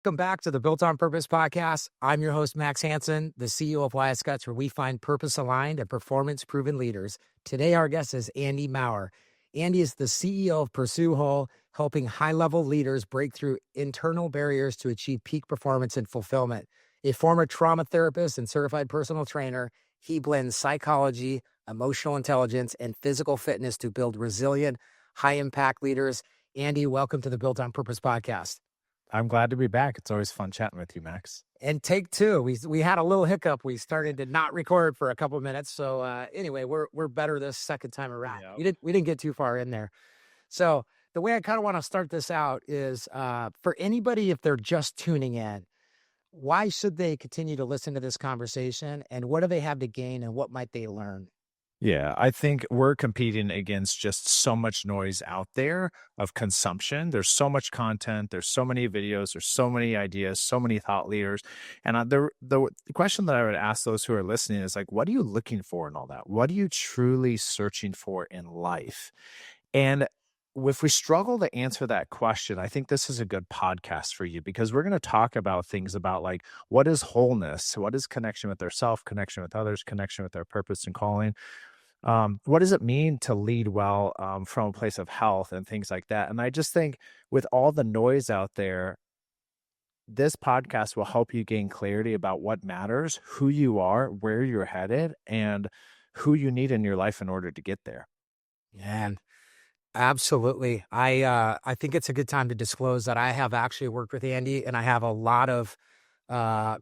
Welcome back to the Built on Purpose podcast. I'm your host, Max Hansen, the CEO of YS Guts, where we find purpose-aligned and performance-proven leaders. Today, our guest is Andy Maurer. Andy is the CEO of Pursue Whole, helping high-level leaders break through internal barriers to achieve peak performance and fulfillment. A former trauma therapist and certified personal trainer, he blends psychology, emotional intelligence, and physical fitness to build resilient, high-impact leaders. Andy, welcome to the Built on Purpose podcast. I'm glad to be back. It's always fun chatting with you, Max. And take two. We had a little hiccup. We started to not record for a couple of minutes. So anyway, we're better this second time around. Yep. We didn't get too far in there. So the way I kind of want to start this out is for anybody, if they're just tuning in, why should they continue to listen to this conversation, and what do they have to gain, and what might they learn? Yeah, I think we're competing against just so much noise out there of consumption. There's so much content, there's so many videos, there's so many ideas, so many thought leaders. And the question that I would ask those who are listening is like, what are you looking for in all that? What are you truly searching for in life? And if we struggle to answer that question, I think this is a good podcast for you, because we're going to talk about things about like, what is wholeness? What is connection with ourselves, connection with others, connection with our purpose and calling? What does it mean to lead well from a place of health and things like that? And I just think with all the noise out there, this podcast will help you gain clarity about what matters, who you are, where you're headed, and who you need in your life in order to get there. Man, absolutely. I think it's a good time to disclose that I have actually worked with Andy, and I have a lot of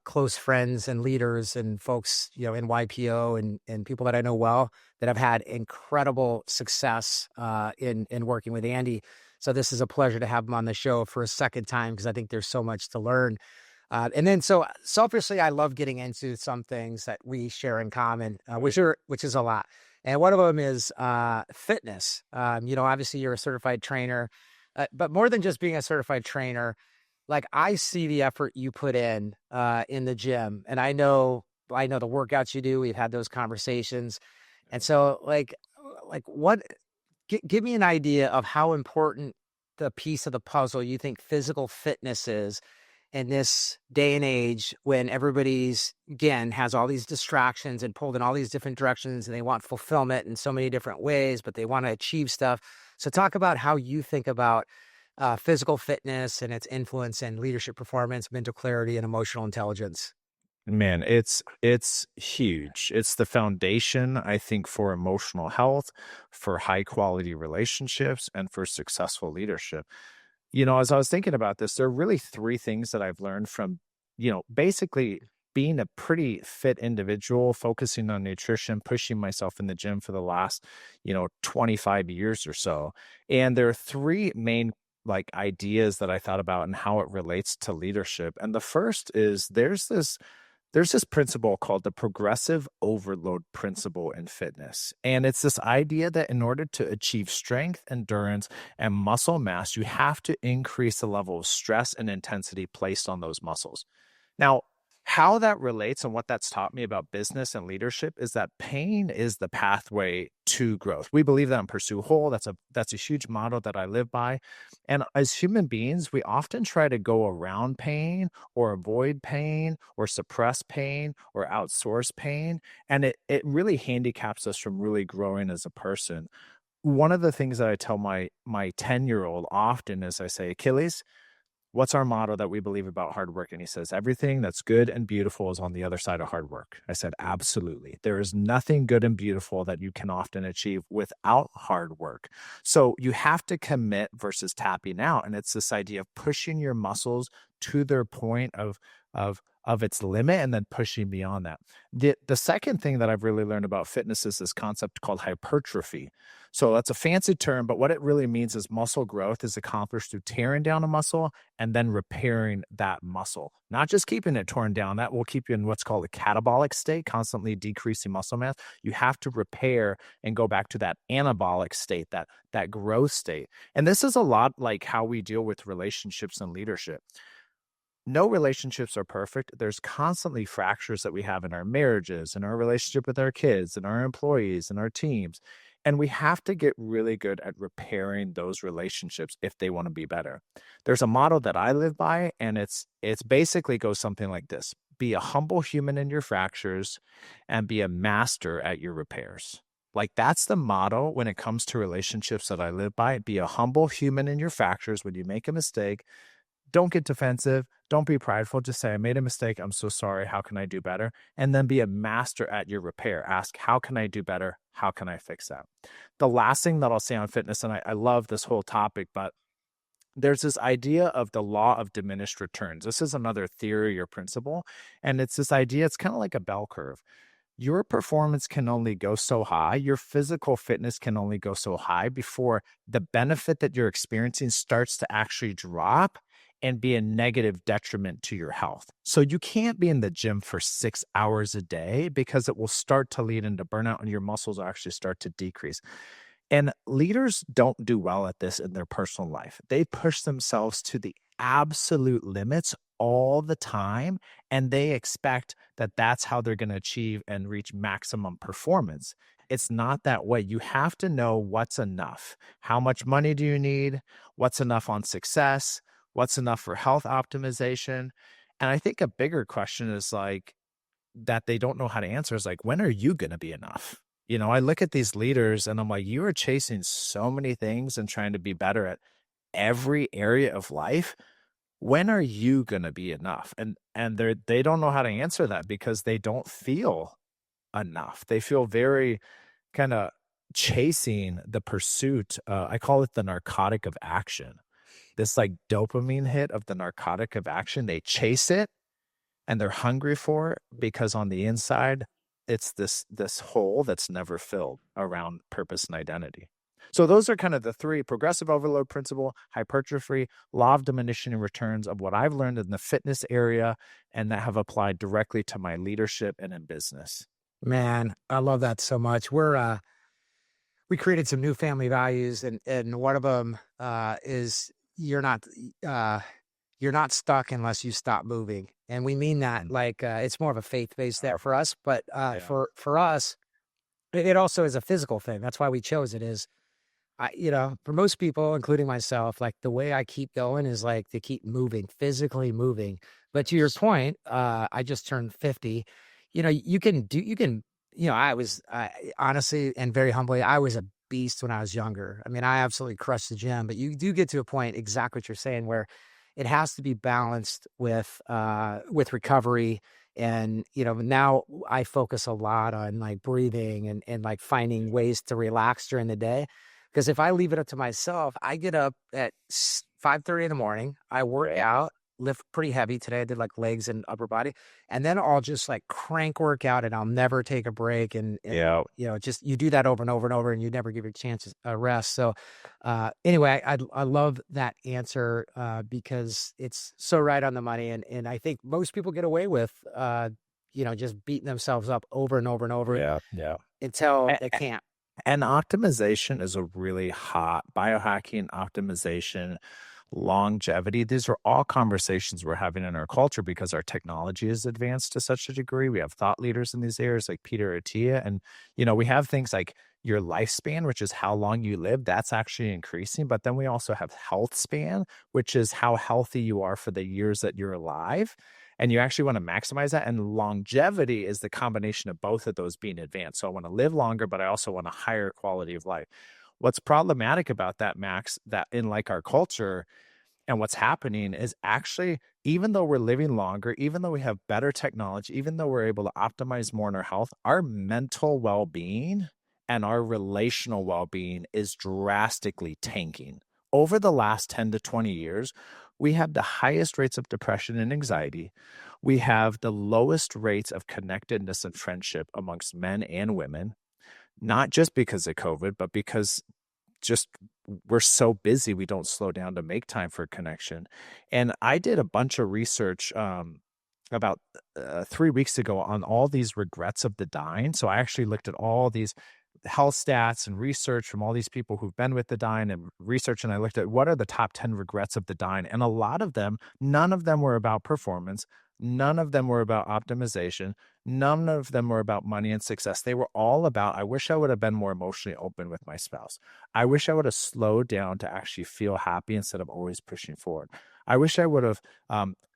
close friends and leaders and folks, in YPO and people that I know well that have had incredible success in working with Andy. So this is a pleasure to have him on the show for a second time, because I think there's so much to learn. And then so selfishly, I love getting into some things that we share in common, which is a lot. And one of them is fitness. Obviously you're a certified trainer, but more than just being a certified trainer, like I see the effort you put in the gym, and I know the workouts you do. We've had those conversations. And so like what, give me an idea of how important the piece of the puzzle you think physical fitness is in this day and age, when everybody's, again, has all these distractions and pulled in all these different directions, and they want fulfillment in so many different ways, but they want to achieve stuff. So talk about how you think about physical fitness and its influence in leadership performance, mental clarity, and emotional intelligence. Man, it's huge. It's the foundation, I think, for emotional health, for high quality relationships, and for successful leadership. As I was thinking about this, there are really three things that I've learned from, basically being a pretty fit individual, focusing on nutrition, pushing myself in the gym for the last, 25 years or so. And there are three main ideas that I thought about and how it relates to leadership. And the first is there's this principle called the progressive overload principle in fitness. And it's this idea that in order to achieve strength, endurance, and muscle mass, you have to increase the level of stress and intensity placed on those muscles. Now, how that relates and what that's taught me about business and leadership is that pain is the pathway to growth. We believe that in Pursue Whole. That's a huge motto that I live by. And as human beings, we often try to go around pain or avoid pain or suppress pain or outsource pain. And it really handicaps us from really growing as a person. One of the things that I tell my 10-year-old often is I say, Achilles, what's our motto that we believe about hard work? And he says, everything that's good and beautiful is on the other side of hard work. I said, absolutely. There is nothing good and beautiful that you can often achieve without hard work. So you have to commit versus tapping out. And it's this idea of pushing your muscles to their point of its limit and then pushing beyond that. The second thing that I've really learned about fitness is this concept called hypertrophy. So that's a fancy term, but what it really means is muscle growth is accomplished through tearing down a muscle and then repairing that muscle, not just keeping it torn down. That will keep you in what's called a catabolic state, constantly decreasing muscle mass. You have to repair and go back to that anabolic state, that growth state. And this is a lot like how we deal with relationships and leadership. No relationships are perfect. There's constantly fractures that we have in our marriages, in our relationship with our kids, and our employees, and our teams. And we have to get really good at repairing those relationships if they want to be better. There's a motto that I live by, and it's basically goes something like this: be a humble human in your fractures and be a master at your repairs. Like that's the motto when it comes to relationships that I live by. Be a humble human in your fractures. When you make a mistake, don't get defensive. Don't be prideful. Just say, I made a mistake. I'm so sorry. How can I do better? And then be a master at your repair. Ask, how can I do better? How can I fix that? The last thing that I'll say on fitness, and I love this whole topic, but there's this idea of the law of diminished returns. This is another theory or principle. And it's this idea, it's kind of like a bell curve. Your performance can only go so high, your physical fitness can only go so high before the benefit that you're experiencing starts to actually drop and be a negative detriment to your health. So you can't be in the gym for 6 hours a day because it will start to lead into burnout and your muscles will actually start to decrease. And leaders don't do well at this in their personal life. They push themselves to the absolute limits all the time, and they expect that that's how they're going to achieve and reach maximum performance. It's not that way. You have to know what's enough. How much money do you need? What's enough on success? What's enough for health optimization? And I think a bigger question is like, that they don't know how to answer is like, when are you going to be enough? You know, I look at these leaders and I'm like, you are chasing so many things and trying to be better at every area of life. When are you going to be enough? And they don't know how to answer that because they don't feel enough. They feel very kind of chasing the pursuit. I call it the narcotic of action. This like dopamine hit of the narcotic of action. They chase it and they're hungry for it because on the inside it's this hole that's never filled around purpose and identity. So those are kind of the three: progressive overload principle, hypertrophy, law of diminishing returns of what I've learned in the fitness area and that have applied directly to my leadership and in business. Man, I love that so much. We created some new family values, and one of them is uh, you're not stuck unless you stop moving, and we mean that Mm. like it's more of a faith based there for Powerful. us, but Yeah. for us, it also is a physical thing. That's why we chose it. Is for most people, including myself, like the way I keep going is like to keep moving, physically moving. But to your Yes. point, I just turned 50. I honestly and very humbly, I was a beast when I was younger. I mean, I absolutely crushed the gym, but you do get to a point, exactly what you're saying, where it has to be balanced with recovery. And, now I focus a lot on like breathing and like finding ways to relax during the day. Because if I leave it up to myself, I get up at 5:30 in the morning. I work out, lift pretty heavy. Today I did like legs and upper body, and then I'll just like crank work out, and I'll never take a break. And Yeah. just you do that over and over and over, and you never give your chances a rest. So, anyway, I love that answer because it's so right on the money, and I think most people get away with just beating themselves up over and over and over Yeah. Yeah. until they can't. And optimization is a really hot biohacking, optimization, longevity. These are all conversations we're having in our culture because our technology is advanced to such a degree. We have thought leaders in these areas like Peter Attia. And, we have things like your lifespan, which is how long you live. That's actually increasing. But then we also have health span, which is how healthy you are for the years that you're alive. And you actually want to maximize that. And longevity is the combination of both of those being advanced. So I want to live longer, but I also want a higher quality of life. What's problematic about that, Max, that in like our culture and what's happening is actually, even though we're living longer, even though we have better technology, even though we're able to optimize more in our health, our mental well being and our relational well being is drastically tanking. Over the last 10 to 20 years, we have the highest rates of depression and anxiety. We have the lowest rates of connectedness and friendship amongst men and women, not just because of COVID, but because just we're so busy we don't slow down to make time for connection. And I did a bunch of research about 3 weeks ago on all these regrets of the dying. So I actually looked at all these health stats and research from all these people who've been with the dying and research, and I looked at what are the top 10 regrets of the dying, and a lot of them, none of them were about performance. None of them were about optimization. None of them were about money and success. They were all about, I wish I would have been more emotionally open with my spouse. I wish I would have slowed down to actually feel happy instead of always pushing forward. I wish I would have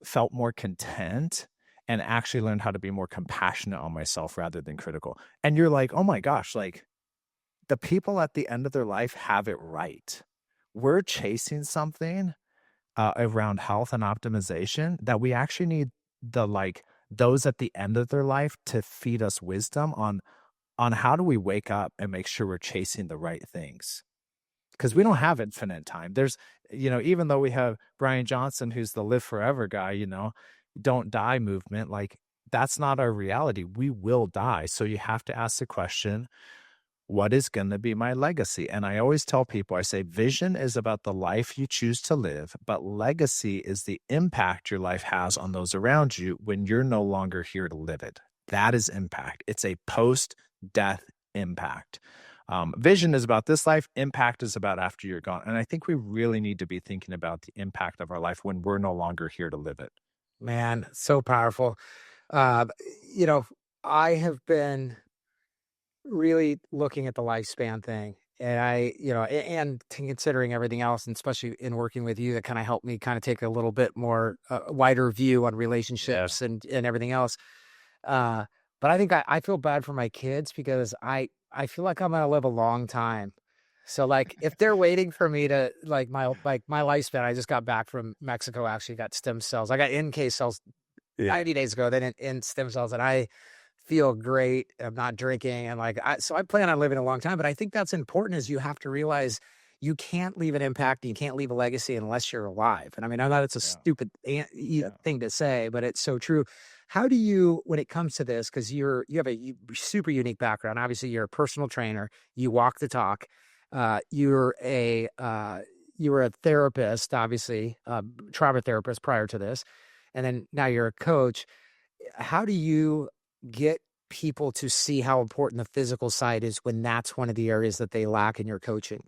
felt more content and actually learned how to be more compassionate on myself rather than critical. And you're like, oh my gosh, like the people at the end of their life have it right. We're chasing something around health and optimization that we actually need the like those at the end of their life to feed us wisdom on how do we wake up and make sure we're chasing the right things, because we don't have infinite time. There's, even though we have Brian Johnson, who's the live forever guy, don't die movement, like that's not our reality. We will die. So you have to ask the question, what is going to be my legacy? And I always tell people, I say, vision is about the life you choose to live, but legacy is the impact your life has on those around you when you're no longer here to live it. That is impact. It's a post-death impact. Vision is about this life. Impact is about after you're gone. And I think we really need to be thinking about the impact of our life when we're no longer here to live it. Man, so powerful. Uh, you know, I have been really looking at the lifespan thing. And and considering everything else, and especially in working with you, that kind of helped me kind of take a little bit more wider view on Yeah. relationships and everything else. Uh, but I think I feel bad for my kids because I feel like I'm gonna live a long time. So like if they're waiting for me to like my lifespan, I just got back from Mexico, actually got stem cells. I got NK cells Yeah. 90 days ago, then in stem cells, and I feel great. I'm not drinking, and so I plan on living a long time. But I think that's important. Is you have to realize you can't leave an impact, and you can't leave a legacy unless you're alive. And I mean, I know that's a Yeah. stupid Yeah. thing to say, but it's so true. How do you, when it comes to this, because you have a super unique background. Obviously, you're a personal trainer. You walk the talk. You're a you were a therapist, obviously, trauma therapist prior to this, and then now you're a coach. How do you get people to see how important the physical side is when that's one of the areas that they lack in your coaching?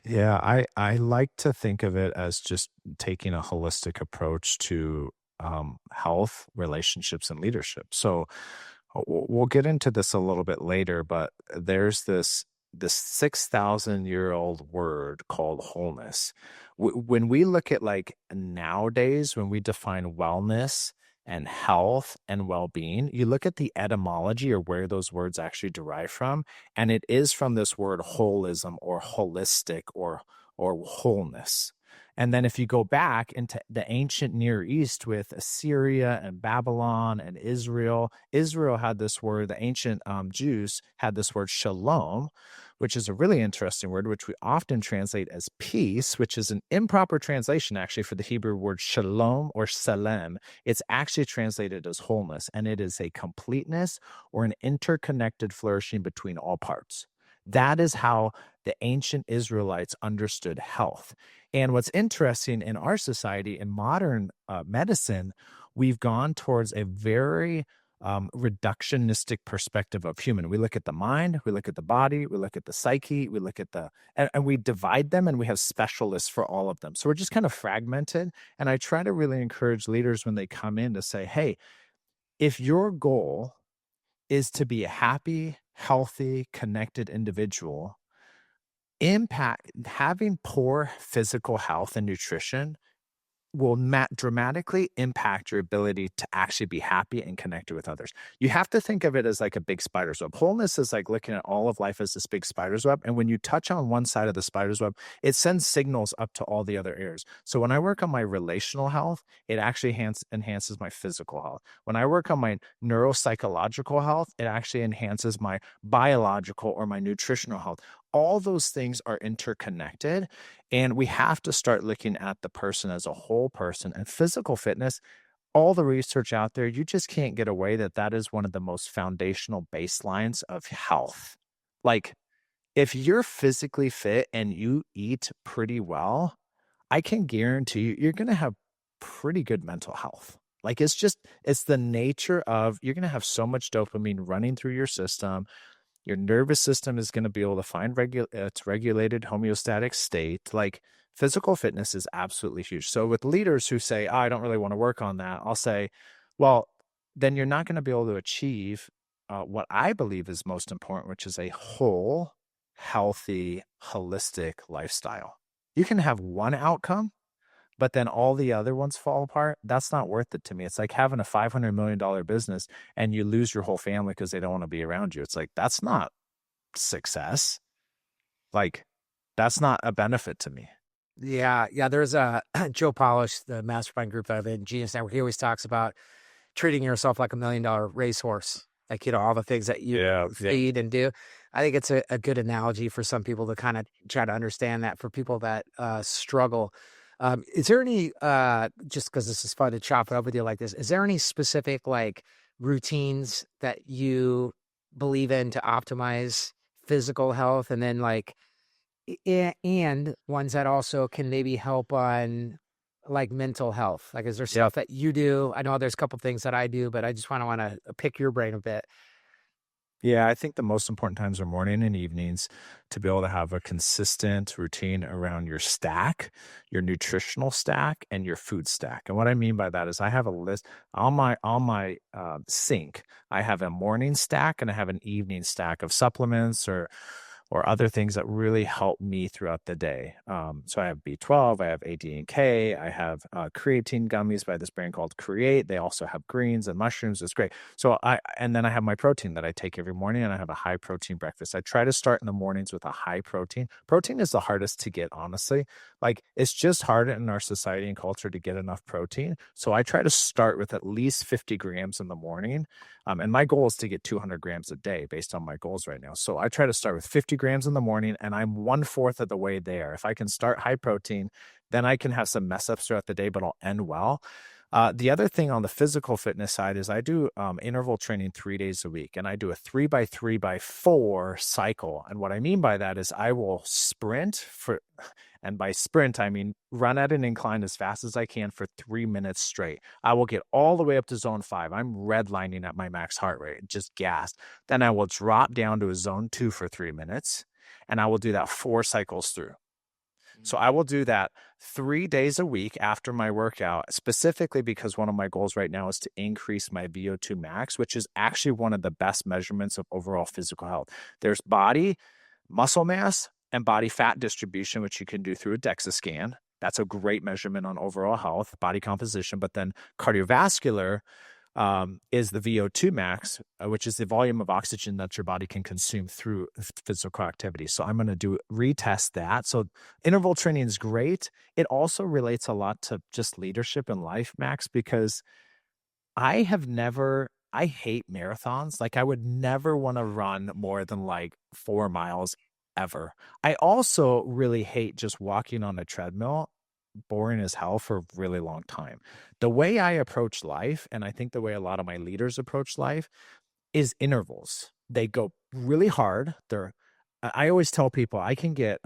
Yeah, I like to think of it as just taking a holistic approach to health, relationships, and leadership. So we'll get into this a little bit later, but there's this 6,000-year-old word called wholeness. When we look at like nowadays, when we define wellness and health and well-being, you look at the etymology or where those words actually derive from, and it is from this word holism or holistic or wholeness. And then if you go back into the ancient Near East with Assyria and Babylon and Israel, Israel had this word, the ancient Jews had this word shalom, which is a really interesting word, which we often translate as peace, which is an improper translation actually for the Hebrew word shalom or salem. It's actually translated as wholeness, and it is a completeness or an interconnected flourishing between all parts. That is how the ancient Israelites understood health. And what's interesting in our society, in modern medicine, we've gone towards a very reductionistic perspective of human. We look at the mind, we look at the body, we look at the psyche, we look at and we divide them, and we have specialists for all of them. So we're just kind of fragmented. And I try to really encourage leaders when they come in to say, hey, if your goal is to be a happy, healthy, connected individual, impact having poor physical health and nutrition will dramatically impact your ability to actually be happy and connected with others. You have to think of it as like a big spider's web. Wholeness is like looking at all of life as this big spider's web. And when you touch on one side of the spider's web, it sends signals up to all the other areas. So when I work on my relational health, it actually enhances my physical health. When I work on my neuropsychological health, it actually enhances my biological or my nutritional health. All those things are interconnected, and we have to start looking at the person as a whole person. And physical fitness, all the research out there, you just can't get away that is one of the most foundational baselines of health. Like, if you're physically fit and you eat pretty well, I can guarantee you're going to have pretty good mental health. Like, it's the nature of, you're going to have so much dopamine running through your system. Your nervous system is going to be able to find its regulated homeostatic state. Like, physical fitness is absolutely huge. So with leaders who say, oh, I don't really want to work on that, I'll say, Well, then you're not gonna be able to achieve, what I believe is most important, which is a whole, healthy, holistic lifestyle. You can have one outcome, but then all the other ones fall apart. That's not worth it to me. It's like having a $500 million business and you lose your whole family because they don't wanna be around you. It's like, that's not success. Like, that's not a benefit to me. Yeah, yeah. There's a Joe Polish, the mastermind group that I'm in, Genius Network. He always talks about treating yourself like $1 million racehorse, like, all the things that you Yeah, yeah. feed and do. I think it's a good analogy for some people to kind of try to understand that for people that struggle. Is there any, just because this is fun to chop it up with you like this, is there any specific like routines that you believe in to optimize physical health? And then like, and ones that also can maybe help on, like, mental health? Like, is there Yeah. stuff that you do? I know there's a couple things that I do, but I just wanna pick your brain a bit. Yeah, I think the most important times are morning and evenings to be able to have a consistent routine around your stack, your nutritional stack, and your food stack. And what I mean by that is I have a list on my sink. I have a morning stack and I have an evening stack of supplements or other things that really help me throughout the day. So I have B12, I have AD and K, I have creatine gummies by this brand called Create. They also have greens and mushrooms. It's great. And then I have my protein that I take every morning, and I have a high protein breakfast. I try to start in the mornings with a high protein. Protein is the hardest to get, honestly. Like, it's just hard in our society and culture to get enough protein. So I try to start with at least 50 grams in the morning. And my goal is to get 200 grams a day based on my goals right now. So I try to start with 50 grams in the morning, and I'm one fourth of the way there. If I can start high protein, then I can have some mess ups throughout the day, but I'll end well. The other thing on the physical fitness side is I do interval training 3 days a week, and I do a 3 by 3 by 4 cycle. And what I mean by that is I will sprint for, and by sprint, I mean run at an incline as fast as I can for 3 minutes straight. I will get all the way up to zone 5. I'm redlining at my max heart rate, just gassed. Then I will drop down to a zone 2 for 3 minutes, and I will do that 4 cycles through. So I will do that 3 days a week after my workout, specifically because one of my goals right now is to increase my VO2 max, which is actually one of the best measurements of overall physical health. There's body, muscle mass, and body fat distribution, which you can do through a DEXA scan. That's a great measurement on overall health, body composition. But then cardiovascular is the VO2 max, which is the volume of oxygen that your body can consume through physical activity. So I'm going to retest that. So interval training is great. It also relates a lot to just leadership in life, Max, because I hate marathons. Like, I would never want to run more than like 4 miles ever. I also really hate just walking on a treadmill, boring as hell for a really long time. The way I approach life, and I think the way a lot of my leaders approach life, is intervals. They go really hard. I always tell people I can get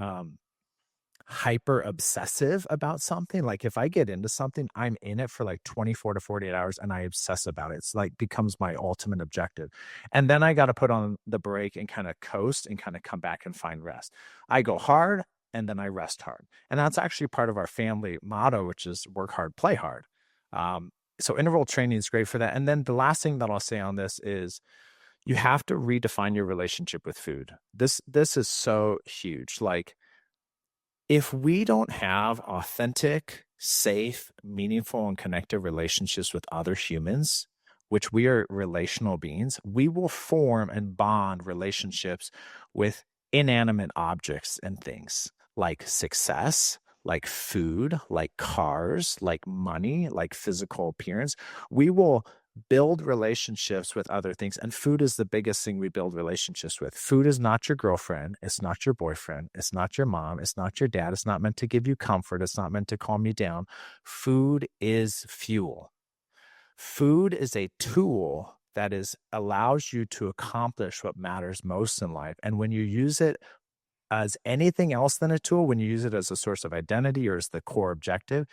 hyper obsessive about something. Like, if I get into something, I'm in it for like 24 to 48 hours and I obsess about it. It's like becomes my ultimate objective. And then I got to put on the brake and kind of coast and kind of come back and find rest. I go hard and then I rest hard. And that's actually part of our family motto, which is work hard, play hard. So interval training is great for that. And then the last thing that I'll say on this is you have to redefine your relationship with food. This is so huge. Like, if we don't have authentic, safe, meaningful, and connected relationships with other humans, which we are relational beings, we will form and bond relationships with inanimate objects and things like success, like food, like cars, like money, like physical appearance. We will build relationships with other things. And food is the biggest thing we build relationships with. Food is not your girlfriend. It's not your boyfriend. It's not your mom. It's not your dad. It's not meant to give you comfort. It's not meant to calm you down. Food is fuel. Food is a tool that allows you to accomplish what matters most in life. And when you use it as anything else than a tool, when you use it as a source of identity or as the core objective,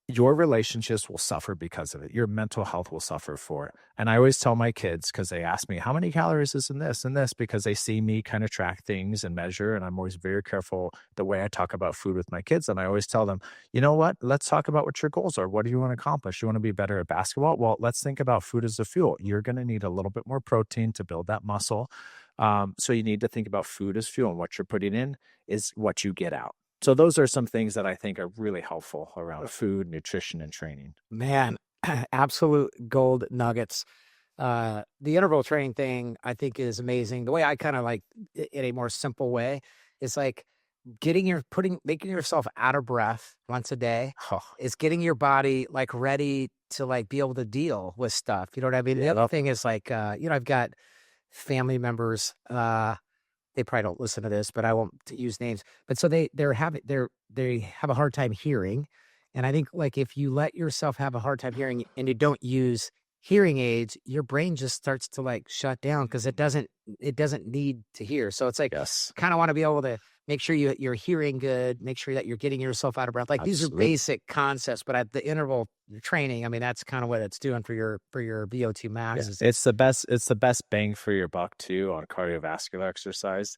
your relationships will suffer because of it. Your mental health will suffer for it. And I always tell my kids, because they ask me, how many calories is in this and this? Because they see me kind of track things and measure. And I'm always very careful the way I talk about food with my kids. And I always tell them, you know what? Let's talk about what your goals are. What do you want to accomplish? You want to be better at basketball? Well, let's think about food as a fuel. You're going to need a little bit more protein to build that muscle. So you need to think about food as fuel, and what you're putting in is what you get out. So those are some things that I think are really helpful around food, nutrition, and training. Man, absolute gold nuggets. The interval training thing I think is amazing. The way I kind of like in a more simple way is like making yourself out of breath once a day Oh, is getting your body like ready to like be able to deal with stuff. You know what I mean? The other thing is like, I've got family members, they probably don't listen to this, but I won't use names. But so they have a hard time hearing, and I think like if you let yourself have a hard time hearing and you don't use hearing aids, your brain just starts to like shut down because it doesn't need to hear. So it's like yes, kind of want to be able to make sure you're hearing good, make sure that you're getting yourself out of breath. Like these are absolutely. basic concepts, but at the interval training, I mean that's kind of what it's doing for your VO2 max. Yeah, Is it's the best bang for your buck too on cardiovascular exercise.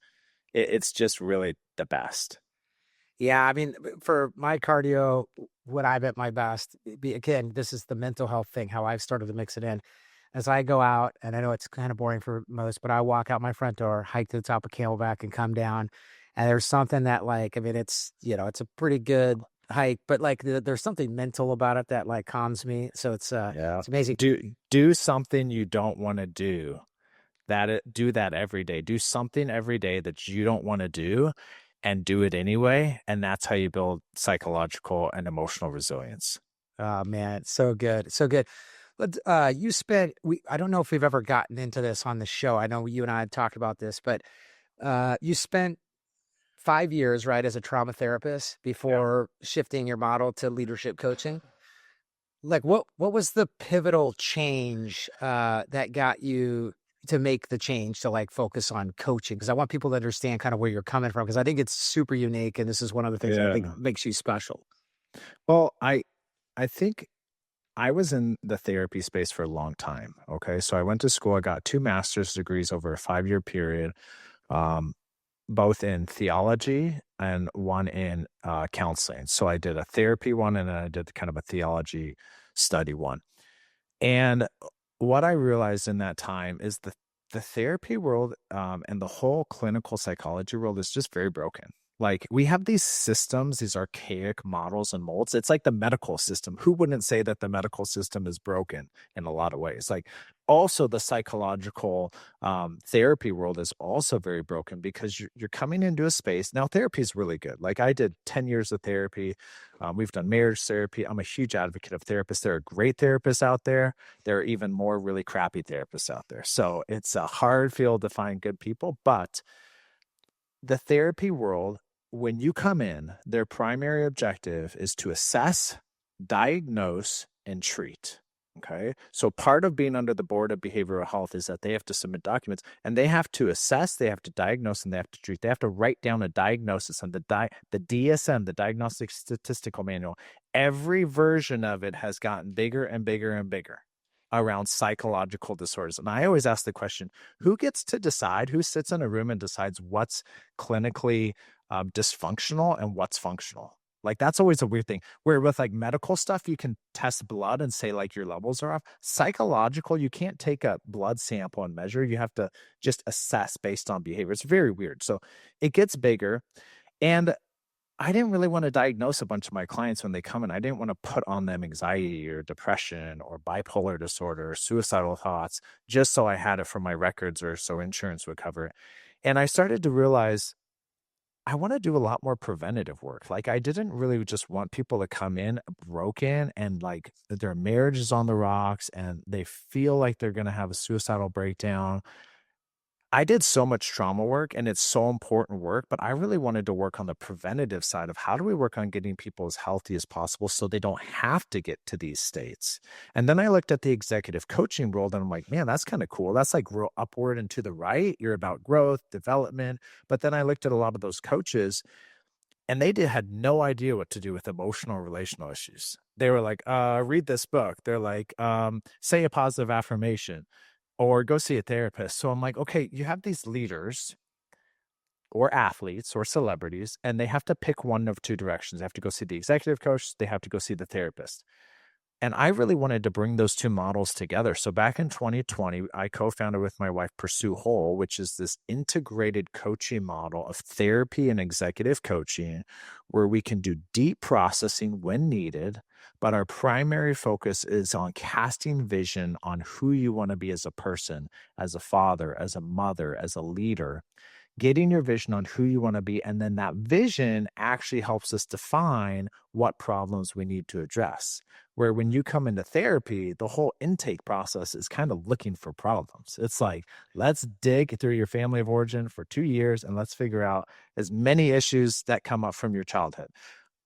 It's just really the best. Yeah, I mean, for my cardio, when I'm at my best, again, this is the mental health thing, how I've started to mix it in. As I go out, and I know it's kind of boring for most, but I walk out my front door, hike to the top of Camelback, and come down. And there's something that, like, I mean, it's a pretty good hike, but like, there's something mental about it that like calms me. So Yeah. it's amazing. Do something you don't want to do. Do that every day. Do something every day that you don't want to do and do it anyway. And that's how you build psychological and emotional resilience. Oh man, it's so good, so good. But you spent I don't know if we've ever gotten into this on the show. I know you and I had talked about this, but you spent 5 years, right, as a trauma therapist Yeah. before shifting your model to leadership coaching. Like, what was the pivotal change that got you to make the change to like focus on coaching? Because I want people to understand kind of where you're coming from, because I think it's super unique, and this is one of the things I think Yeah. makes you special. Well, I think I was in the therapy space for a long time. Okay. So I went to school, I got two master's degrees over a 5 year period, um, both in theology and one in counseling. So I did a therapy one and then I did kind of a theology study one. And what I realized in that time is the therapy world, and the whole clinical psychology world is just very broken. Like we have these systems, these archaic models and molds. It's like the medical system. Who wouldn't say that the medical system is broken in a lot of ways? Like also the psychological therapy world is also very broken because you're coming into a space. Now therapy is really good. Like I did 10 years of therapy. We've done marriage therapy. I'm a huge advocate of therapists. There are great therapists out there. There are even more really crappy therapists out there. So it's a hard field to find good people. But the therapy world, when you come in, their primary objective is to assess, diagnose, and treat. Okay. So part of being under the board of behavioral health is that they have to submit documents and they have to assess, they have to diagnose, and they have to treat. They have to write down a diagnosis on the DSM, the Diagnostic Statistical Manual. Every version of it has gotten bigger and bigger and bigger around psychological disorders. And I always ask the question, who gets to decide, who sits in a room and decides what's clinically dysfunctional and what's functional? Like that's always a weird thing. Where with like medical stuff, you can test blood and say like your levels are off. Psychological, you can't take a blood sample and measure. You have to just assess based on behavior. It's very weird. So it gets bigger. And I didn't really want to diagnose a bunch of my clients when they come in. I didn't want to put on them anxiety or depression or bipolar disorder or suicidal thoughts just so I had it for my records or so insurance would cover it. And I started to realize I want to do a lot more preventative work. Like I didn't really just want people to come in broken and like their marriage is on the rocks and they feel like they're going to have a suicidal breakdown. I did so much trauma work and it's so important work, but I really wanted to work on the preventative side of how do we work on getting people as healthy as possible so they don't have to get to these states. And then I looked at the executive coaching world and I'm like, man, that's kind of cool. That's like real upward and to the right. You're about growth, development. But then I looked at a lot of those coaches and had no idea what to do with emotional relational issues. They were like, read this book. They're like, say a positive affirmation or go see a therapist. So I'm like, okay, you have these leaders or athletes or celebrities, and they have to pick one of two directions. They have to go see the executive coach, they have to go see the therapist. And I really wanted to bring those two models together. So back in 2020, I co-founded with my wife Pursue Whole, which is this integrated coaching model of therapy and executive coaching where we can do deep processing when needed, but our primary focus is on casting vision on who you want to be as a person, as a father, as a mother, as a leader, getting your vision on who you want to be. And then that vision actually helps us define what problems we need to address. Where when you come into therapy, the whole intake process is kind of looking for problems. It's like, let's dig through your family of origin for 2 years and let's figure out as many issues that come up from your childhood.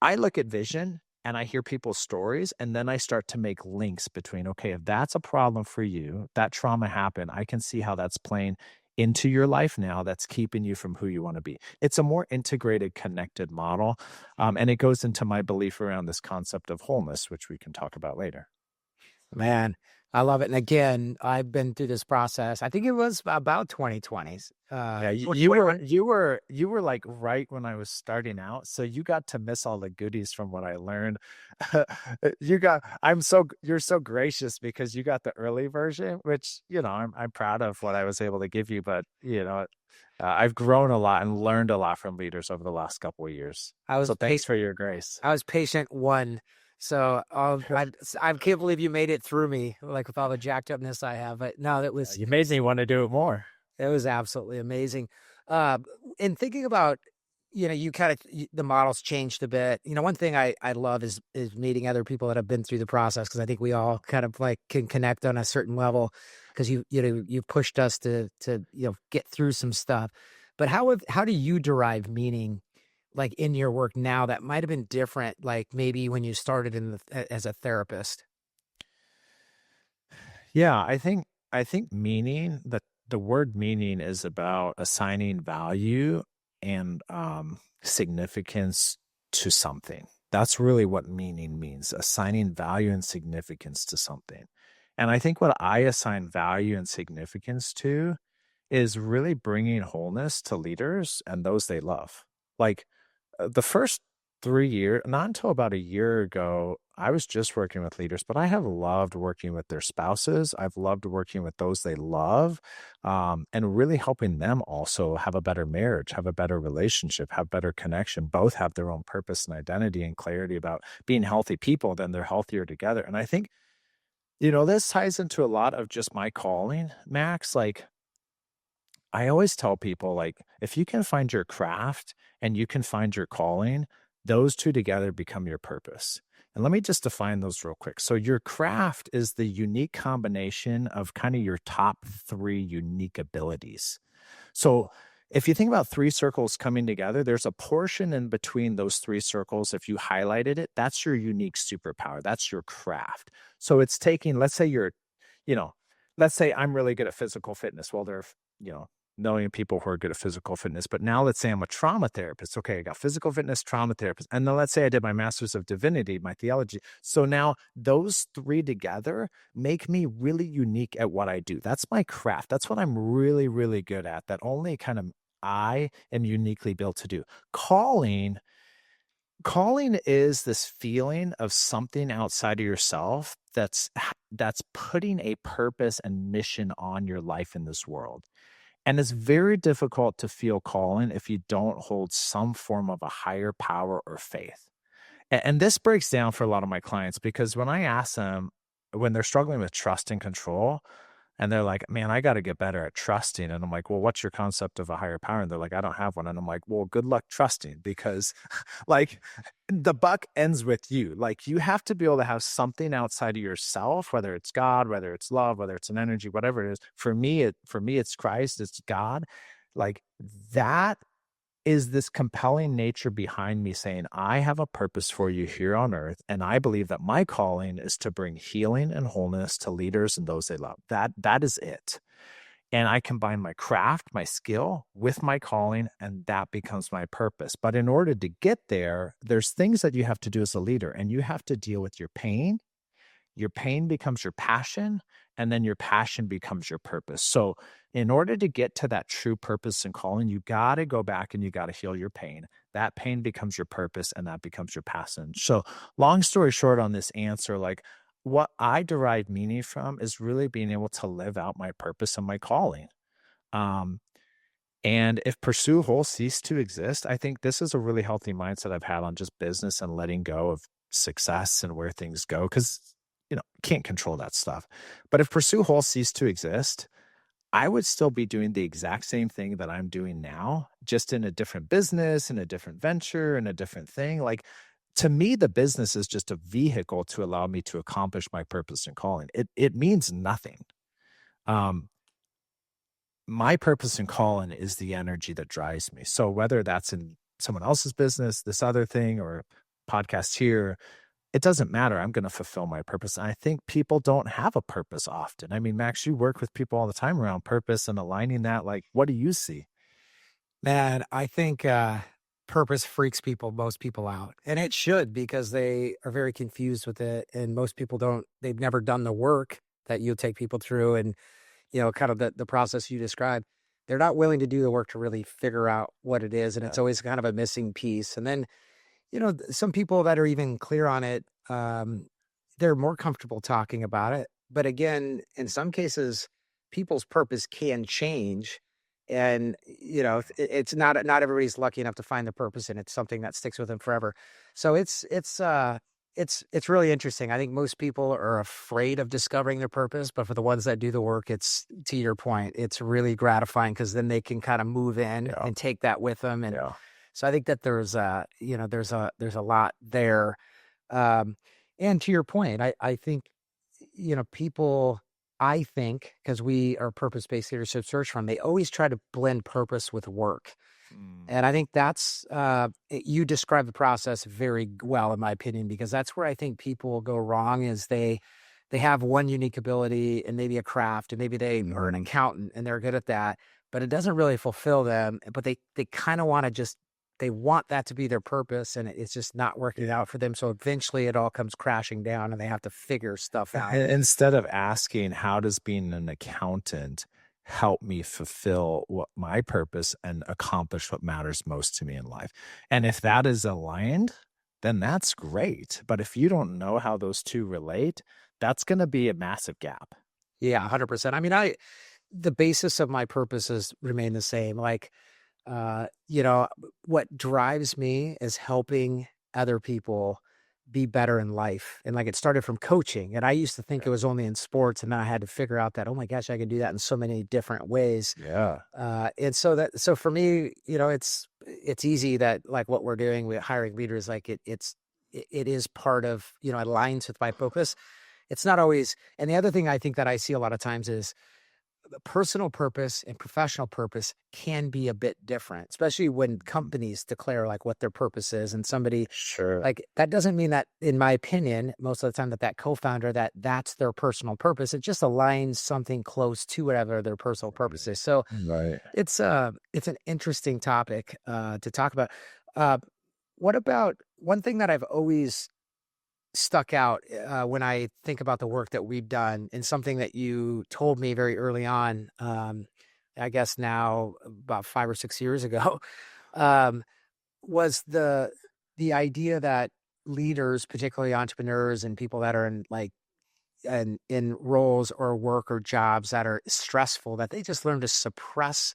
I look at vision and I hear people's stories, and then I start to make links between, okay, if that's a problem for you, that trauma happened, I can see how that's playing into your life now that's keeping you from who you want to be. It's a more integrated, connected model. And it goes into my belief around this concept of wholeness, which we can talk about later. Man, I love it. And again, I've been through this process. I think it was about 2020s. Yeah, Or 21. you were like right when I was starting out, so you got to miss all the goodies from what I learned. You're so gracious because you got the early version, which I'm proud of what I was able to give you. But I've grown a lot and learned a lot from leaders over the last couple of years. I was So thanks pa- for your grace. I was patient one. So I can't believe you made it through me, like with all the jacked upness I have. But no, You made me want to do it more. it was absolutely amazing. Uh, in thinking about, you kind of the models changed a bit. One thing I love is meeting other people that have been through the process because I think we all kind of like can connect on a certain level because you pushed us to get through some stuff. But how do you derive meaning like in your work now that might have been different, like maybe when you started as a therapist? Yeah, I think meaning, the word meaning is about assigning value and significance to something. That's really what meaning means, assigning value and significance to something. And I think what I assign value and significance to is really bringing wholeness to leaders and those they love. Like the first 3 years, not until about a year ago, I was just working with leaders, but I have loved working with their spouses. I've loved working with those they love, and really helping them also have a better marriage, have a better relationship, have better connection, both have their own purpose and identity and clarity about being healthy people, then they're healthier together. And I think, this ties into a lot of just my calling, Max. Like, I always tell people, like, if you can find your craft and you can find your calling, those two together become your purpose. And let me just define those real quick. So your craft is the unique combination of kind of your top three unique abilities. So if you think about three circles coming together, there's a portion in between those three circles. If you highlighted it, that's your unique superpower. That's your craft. So it's taking, you know, let's say I'm really good at physical fitness. Well, there are, million people who are good at physical fitness. But now let's say I'm a trauma therapist. Okay, I got physical fitness, trauma therapist. And then let's say I did my master's of divinity, my theology. So now those three together make me really unique at what I do. That's my craft. That's what I'm really, really good at. That only kind of I am uniquely built to do. Calling is this feeling of something outside of yourself that's putting a purpose and mission on your life in this world. And it's very difficult to feel calling if you don't hold some form of a higher power or faith. And this breaks down for a lot of my clients because when I ask them when they're struggling with trust and control, and they're like, man, I got to get better at trusting. And I'm like, well, what's your concept of a higher power? And they're like, I don't have one. And I'm like, well, good luck trusting because like the buck ends with you. Like you have to be able to have something outside of yourself, whether it's God, whether it's love, whether it's an energy, whatever it is. For me, it's Christ, it's God. Like that is this compelling nature behind me saying, I have a purpose for you here on earth. And I believe that my calling is to bring healing and wholeness to leaders and those they love. That is it. and I combine my craft, my skill with my calling, and that becomes my purpose. But in order to get there, there's things that you have to do as a leader, and you have to deal with your pain becomes your passion, and then your passion becomes your purpose. So, in order to get to that true purpose and calling, you got to go back and you got to heal your pain. That pain becomes your purpose and that becomes your passion. So, long story short on this answer, like what I derive meaning from is really being able to live out my purpose and my calling. Um, and if pursue whole cease to exist, I think this is a really healthy mindset I've had on just business and letting go of success and where things go. Cause, can't control that stuff. But if pursue whole cease to exist, I would still be doing the exact same thing that I'm doing now, just in a different business, in a different venture, in a different thing. Like to me, the business is just a vehicle to allow me to accomplish my purpose and calling. It means nothing. Um, my purpose and calling is the energy that drives me. So whether that's in someone else's business, this other thing, or podcast here, it doesn't matter. I'm going to fulfill my purpose. And I think people don't have a purpose often. I mean, Max, you work with people all the time around purpose and aligning that. Like, what do you see? Man, I think purpose freaks most people out. And it should, because they are very confused with it. And most people don't, they've never done the work that you take people through and, kind of the process you described. They're not willing to do the work to really figure out what it is. And Yeah. it's always kind of a missing piece. And then, some people that are even clear on it, they're more comfortable talking about it. But again, in some cases, people's purpose can change. And, it's not everybody's lucky enough to find the purpose, and it's something that sticks with them forever. So it's really interesting. I think most people are afraid of discovering their purpose, but for the ones that do the work, it's, to your point, it's really gratifying because then they can kind of move in Yeah. and take that with them. And Yeah. so I think that there's a lot there. Um, and to your point, I think, people, I think, because we are purpose-based leadership search firm, they always try to blend purpose with work. Mm, And I think that's, you describe the process very well, in my opinion, because that's where I think people go wrong is they have one unique ability and maybe a craft, and maybe they are an mhm. accountant and they're good at that, but it doesn't really fulfill them. But they kind of want to just, they want that to be their purpose, and it's just not working out for them. So eventually it all comes crashing down and they have to figure stuff out. Instead of asking, how does being an accountant help me fulfill what my purpose and accomplish what matters most to me in life? And if that is aligned, then that's great. But if you don't know how those two relate, that's going to be a massive gap. Yeah, 100%. I mean, the basis of my purposes remain the same. Like, what drives me is helping other people be better in life. And like, it started from coaching. And I used to think Yeah. it was only in sports. And then I had to figure out that, oh my gosh, I can do that in so many different ways. Yeah. And so for me, it's easy that like what we're doing with hiring leaders, like it is part of, it aligns with my purpose. It's not always. And the other thing I think that I see a lot of times is the personal purpose and professional purpose can be a bit different, especially when Mhm. companies declare like what their purpose is. And somebody, Sure. like, that doesn't mean that, in my opinion, most of the time that co-founder, that's their personal purpose. It just aligns something close to whatever their personal purpose is. So Right. it's an interesting topic to talk about. Uh, what about one thing that I've always stuck out when I think about the work that we've done, and something that you told me very early on, I guess now about 5 or 6 years ago, um, was the idea that leaders, particularly entrepreneurs and people that are in like in roles or work or jobs that are stressful, that they just learn to suppress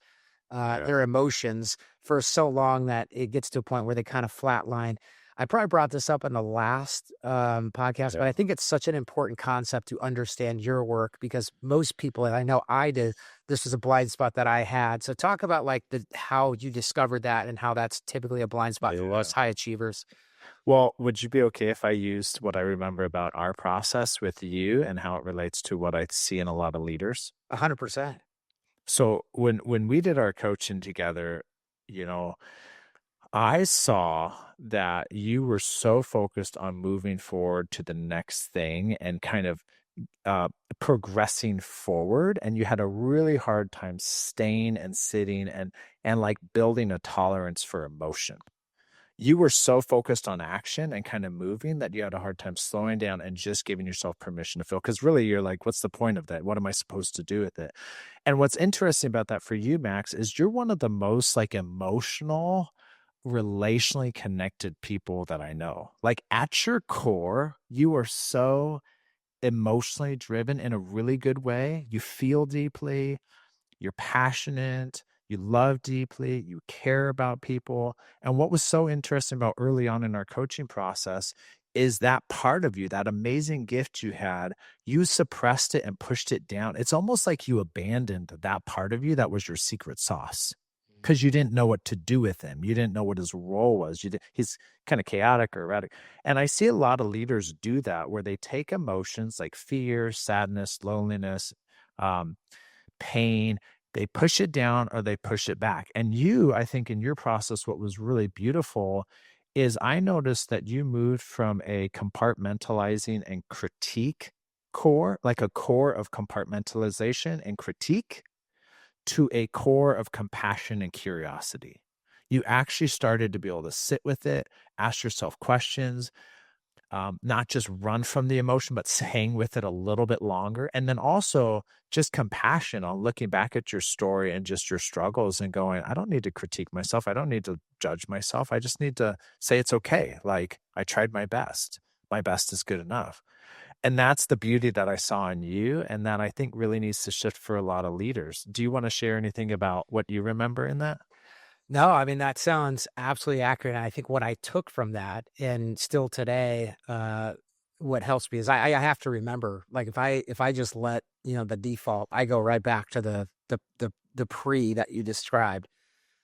Yeah. their emotions for so long that it gets to a point where they kind of flatline. I probably brought this up in the last podcast, but Yeah. I think it's such an important concept to understand your work, because most people, and I know I did, this was a blind spot that I had. So talk about like how you discovered that and how that's typically a blind spot for Yeah. us high achievers. Well, would you be okay if I used what I remember about our process with you and how it relates to what I see in a lot of leaders? 100%. So when we did our coaching together, you know, I saw that you were so focused on moving forward to the next thing and kind of uh, progressing forward, and you had a really hard time staying and sitting and like building a tolerance for emotion. You were so focused on action and kind of moving that you had a hard time slowing down and just giving yourself permission to feel. Because really, you're like, what's the point of that? What am I supposed to do with it? And what's interesting about that for you, Max, is you're one of the most like emotional, relationally connected people that I know. Like at your core, you are so emotionally driven in a really good way. You feel deeply, you're passionate, you love deeply, you care about people. And what was so interesting about early on in our coaching process is that part of you, that amazing gift you had, you suppressed it and pushed it down. It's almost like you abandoned that part of you that was your secret sauce because you didn't know what to do with him. You didn't know what his role was. He's kind of chaotic or erratic. And I see a lot of leaders do that where they take emotions like fear, sadness, loneliness, um, pain, they push it down or they push it back. And you, I think in your process, what was really beautiful is I noticed that you moved from a compartmentalizing and critique core, like a core of compartmentalization and critique, to a core of compassion and curiosity. You actually started to be able to sit with it, ask yourself questions, not just run from the emotion, but hang with it a little bit longer. And then also just compassion on looking back at your story and just your struggles and going, I don't need to critique myself. I don't need to judge myself. I just need to say it's okay. Like I tried my best. My best is good enough. And that's the beauty that I saw in you. And that I think really needs to shift for a lot of leaders. Do you want to share anything about what you remember in that? No, I mean, that sounds absolutely accurate. And I think what I took from that and still today, what helps me is I have to remember, like if I just let, the default, I go right back to the pre that you described,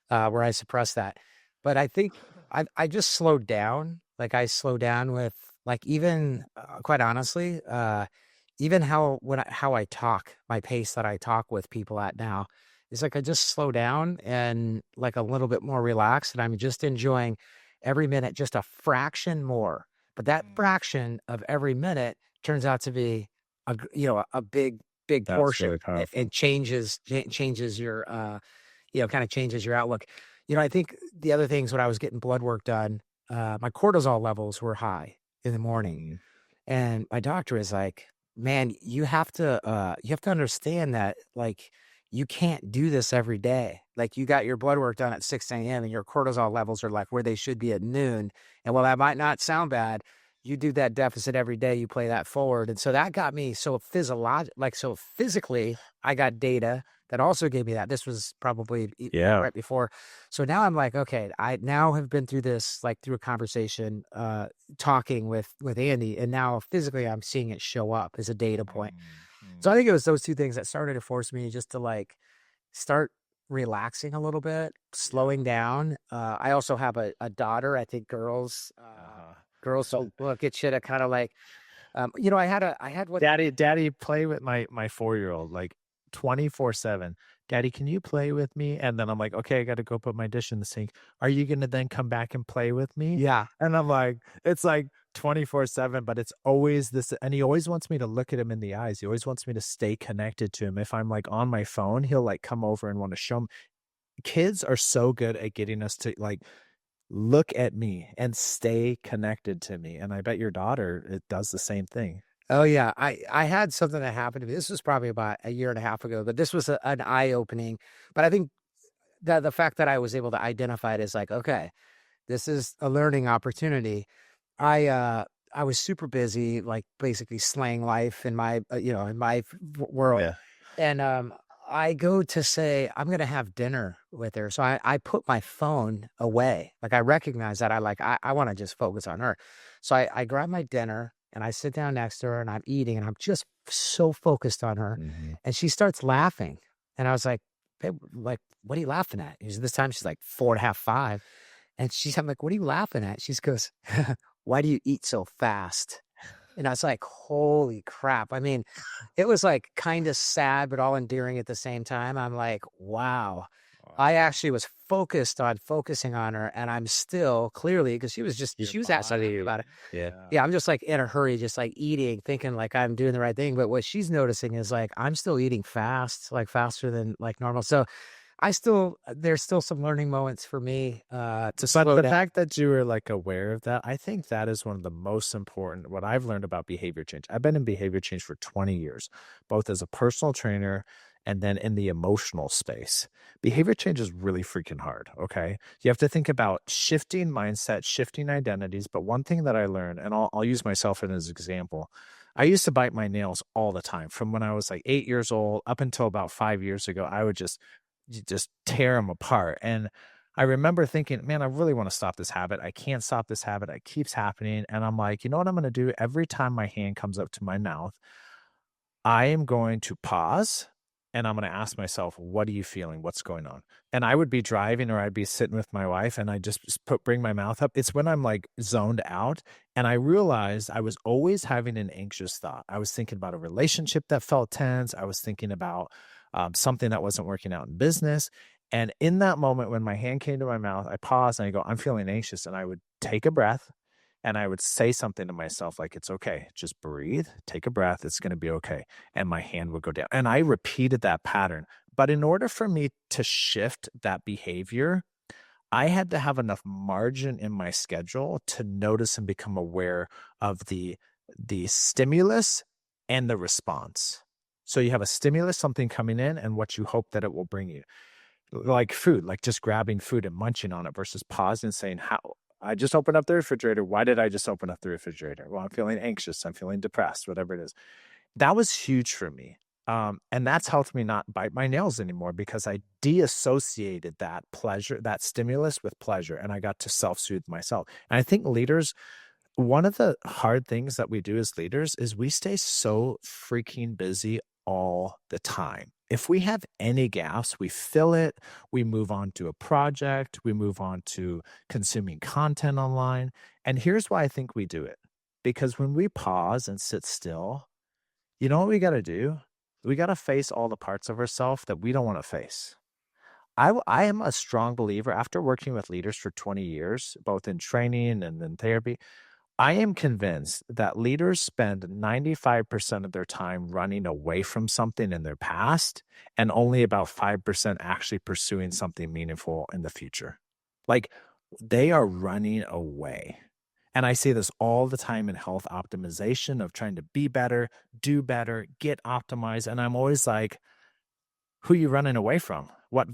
where I suppress that. But I think I just slowed down. Like I slow down with like even quite honestly, even how I talk, my pace that I talk with people at now is like I just slow down and like a little bit more relaxed, and I'm just enjoying every minute just a fraction more. But that fraction of every minute turns out to be a big That's really portion. powerful. It changes your kind of changes your outlook. I think the other things when I was getting blood work done, my cortisol levels were high in the morning. Mm, And my doctor is like, "Man, you have to understand that, like, you can't do this every day. Like, you got your blood work done at 6 AM and your cortisol levels are, like, where they should be at noon. And while that might not sound bad, you do that deficit every day, you play that forward." And so that got me so physically, I got data that also gave me that. This was probably yeah. right before. So now I'm like, "Okay, I now have been through this, like, through a conversation, talking with Andy, and now physically I'm seeing it show up as a data point." Mm, So I mm. think it was those 2 things that started to force me just to, like, start relaxing a little bit, Yeah. slowing down. I also have a daughter. I think Uh-huh. girls look at shit at kinda like, I had what Daddy, play with my 4-year-old, like, 24/7. "Daddy, can you play with me?" And then I'm like, "Okay, I gotta go put my dish in the sink. Are you gonna then come back and play with me?" Yeah. And I'm like it's like 24/7, but it's always this and he always wants me to look at him in the eyes. He always wants me to stay connected to him. If I'm, like, on my phone, he'll, like, come over and wanna show me. Kids are so good at getting us to, like, look at me and stay connected to me, and I bet your daughter, it does the same thing. Oh, yeah. I had something that happened to me. This was probably about a year and a half ago, but this was an eye-opening. But I think the fact that I was able to identify it as like, "Okay, this is a learning opportunity." I, uh, I was super busy, like, basically slaying life in my world, Yeah. and, I go to say, "I'm gonna have dinner with her," so I put my phone away, like, I recognize that I wanna just focus on her, so I grab my dinner, and I sit down next to her, and I'm eating, and I'm just so focused on her, Mhm. and she starts laughing, and I was like, "Babe, like, what are you laughing at?" This time she's like 4 and a half, 5. And I'm like, "What are you laughing at?" She goes, "Why do you eat so fast?" And I was like, "Holy crap." I mean, it was like kind of sad, but all endearing at the same time. I'm like, wow. I actually was focusing on her, and I'm still clearly, because Your she was asking me body. about it. Yeah. Yeah, I'm just like in a hurry, just like eating, thinking like I'm doing the right thing. But what she's noticing is like I'm still eating fast, like faster than like normal. So there's still some learning moments for me to But slow the down. fact that you were like aware of that, I think that is one of the most important, what I've learned about behavior change. I've been in behavior change for 20 years, both as a personal trainer and then in the emotional space. Behavior change is really freaking hard. Okay. You have to think about shifting mindset, shifting identities. But one thing that I learned, and I'll use myself as an example. I used to bite my nails all the time from when I was like 8 years old up until about 5 years ago. I would just tear them apart. And I remember thinking, man, I really want to stop this habit. I can't stop this habit. It keeps happening. And I'm like, you know what I'm going to do? Every time my hand comes up to my mouth, I am going to pause and I'm going to ask myself, what are you feeling? What's going on? And I would be driving or I'd be sitting with my wife and I just bring my mouth up. It's when I'm like zoned out. And I realized I was always having an anxious thought. I was thinking about a relationship that felt tense. I was thinking about something that wasn't working out in business. And in that moment, when my hand came to my mouth, I paused and I go, I'm feeling anxious. And I would take a breath and I would say something to myself like, it's okay. Just breathe, take a breath. It's going to be okay. And my hand would go down. And I repeated that pattern. But in order for me to shift that behavior, I had to have enough margin in my schedule to notice and become aware of the stimulus and the response. So you have a stimulus, something coming in, and what you hope that it will bring you. Like food, like just grabbing food and munching on it versus pausing and saying, how I just opened up the refrigerator. Why did I just open up the refrigerator? Well, I'm feeling anxious. I'm feeling depressed, whatever it is. That was huge for me. And that's helped me not bite my nails anymore because I deassociated that pleasure, that stimulus with pleasure, and I got to self soothe myself. And I think leaders, one of the hard things that we do as leaders is we stay so freaking busy all the time. If we have any gaps, we fill it, we move on to a project, we move on to consuming content online. And here's why I think we do it. Because when we pause and sit still, you know what we got to do? We got to face all the parts of ourselves that we don't want to face. I am a strong believer after working with leaders for 20 years, both in training and in therapy. I am convinced that leaders spend 95% of their time running away from something in their past and only about 5% actually pursuing something meaningful in the future. Like they are running away. And I see this all the time in health optimization of trying to be better, do better, get optimized. And I'm always like, who are you running away from? What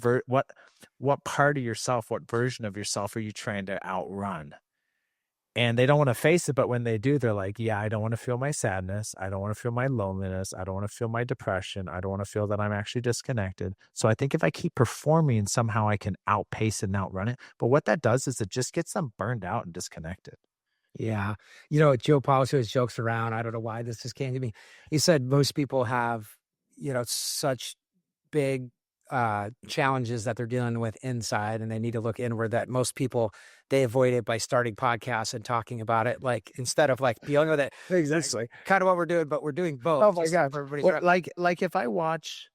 part of yourself, what version of yourself are you trying to outrun? And they don't want to face it, but when they do, they're like, yeah, I don't want to feel my sadness. I don't want to feel my loneliness. I don't want to feel my depression. I don't want to feel that I'm actually disconnected. So I think if I keep performing, somehow I can outpace and outrun it. But what that does is it just gets them burned out and disconnected. Yeah. You know, Joe Polish always jokes around. I don't know why this just came to me. He said most people have, such big challenges that they're dealing with inside and they need to look inward, that most people, they avoid it by starting podcasts and talking about it, like instead of like dealing with it. Exactly. Kind of what we're doing, but we're doing both. Oh my Just God. for everybody's What, like if I watch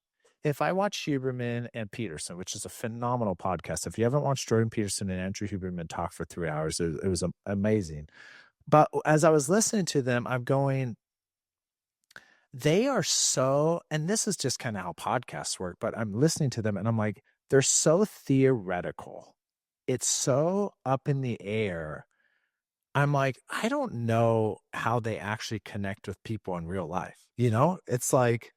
Huberman and Peterson, which is a phenomenal podcast. If you haven't watched Jordan Peterson and Andrew Huberman talk for 3 hours, it was amazing. But as I was listening to them, I'm going, they are so, and this is just kind of how podcasts work, but I'm listening to them and I'm like, they're so theoretical. It's so up in the air. I'm like, I don't know how they actually connect with people in real life. It's like,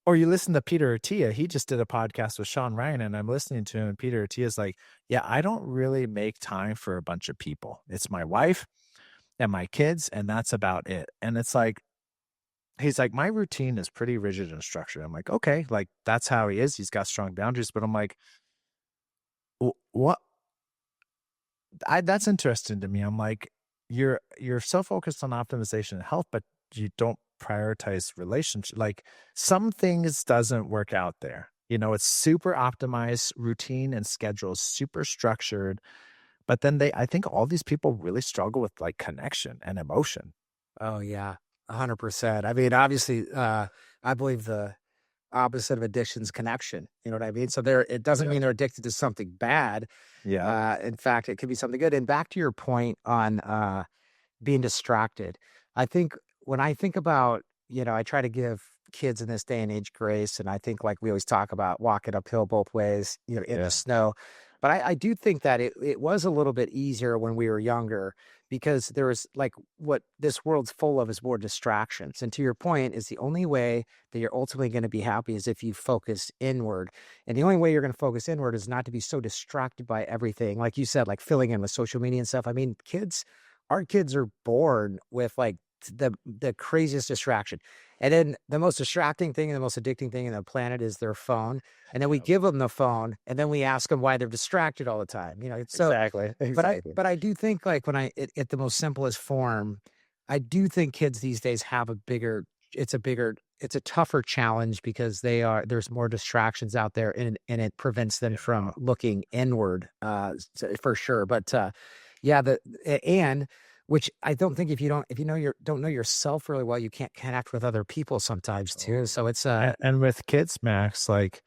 or you listen to Peter Attia, he just did a podcast with Sean Ryan, and I'm listening to him, and Peter Attia's like, yeah, I don't really make time for a bunch of people. It's my wife and my kids, and that's about it. And it's like, he's like, my routine is pretty rigid and structured. I'm like, okay, like that's how he is. He's got strong boundaries, but I'm like, what? That's interesting to me. I'm like, you're so focused on optimization and health, but you don't prioritize relationship. Like some things doesn't work out there. It's super optimized, routine and schedule is super structured. But then I think all these people really struggle with like connection and emotion. Oh yeah, 100%. I mean, obviously, I believe opposite of addiction's connection. You know what I mean? So it doesn't Yep. mean they're addicted to something bad. Yep. In fact, it could be something good. And back to your point on being distracted. I think when I think about, I try to give kids in this day and age grace. And I think, like we always talk about, walking uphill both ways, in the Yeah. snow. But I do think that it was a little bit easier when we were younger because there was like what this world's full of is more distractions. And to your point, is the only way that you're ultimately going to be happy is if you focus inward. And the only way you're going to focus inward is not to be so distracted by everything. Like you said, like filling in with social media and stuff. I mean, our kids are born with like the craziest distraction. And then the most distracting thing and the most addicting thing in the planet is their phone. And then we Yep. give them the phone and then we ask them why they're distracted all the time. So Exactly. but I Exactly. but I do think like when at the most simplest form, I do think kids these days have it's a tougher challenge because there's more distractions out there and it prevents them from Yeah. looking inward for sure. But yeah, and which I don't think if you don't know yourself really well, you can't connect with other people sometimes too. Totally. So it's And with kids, Max, like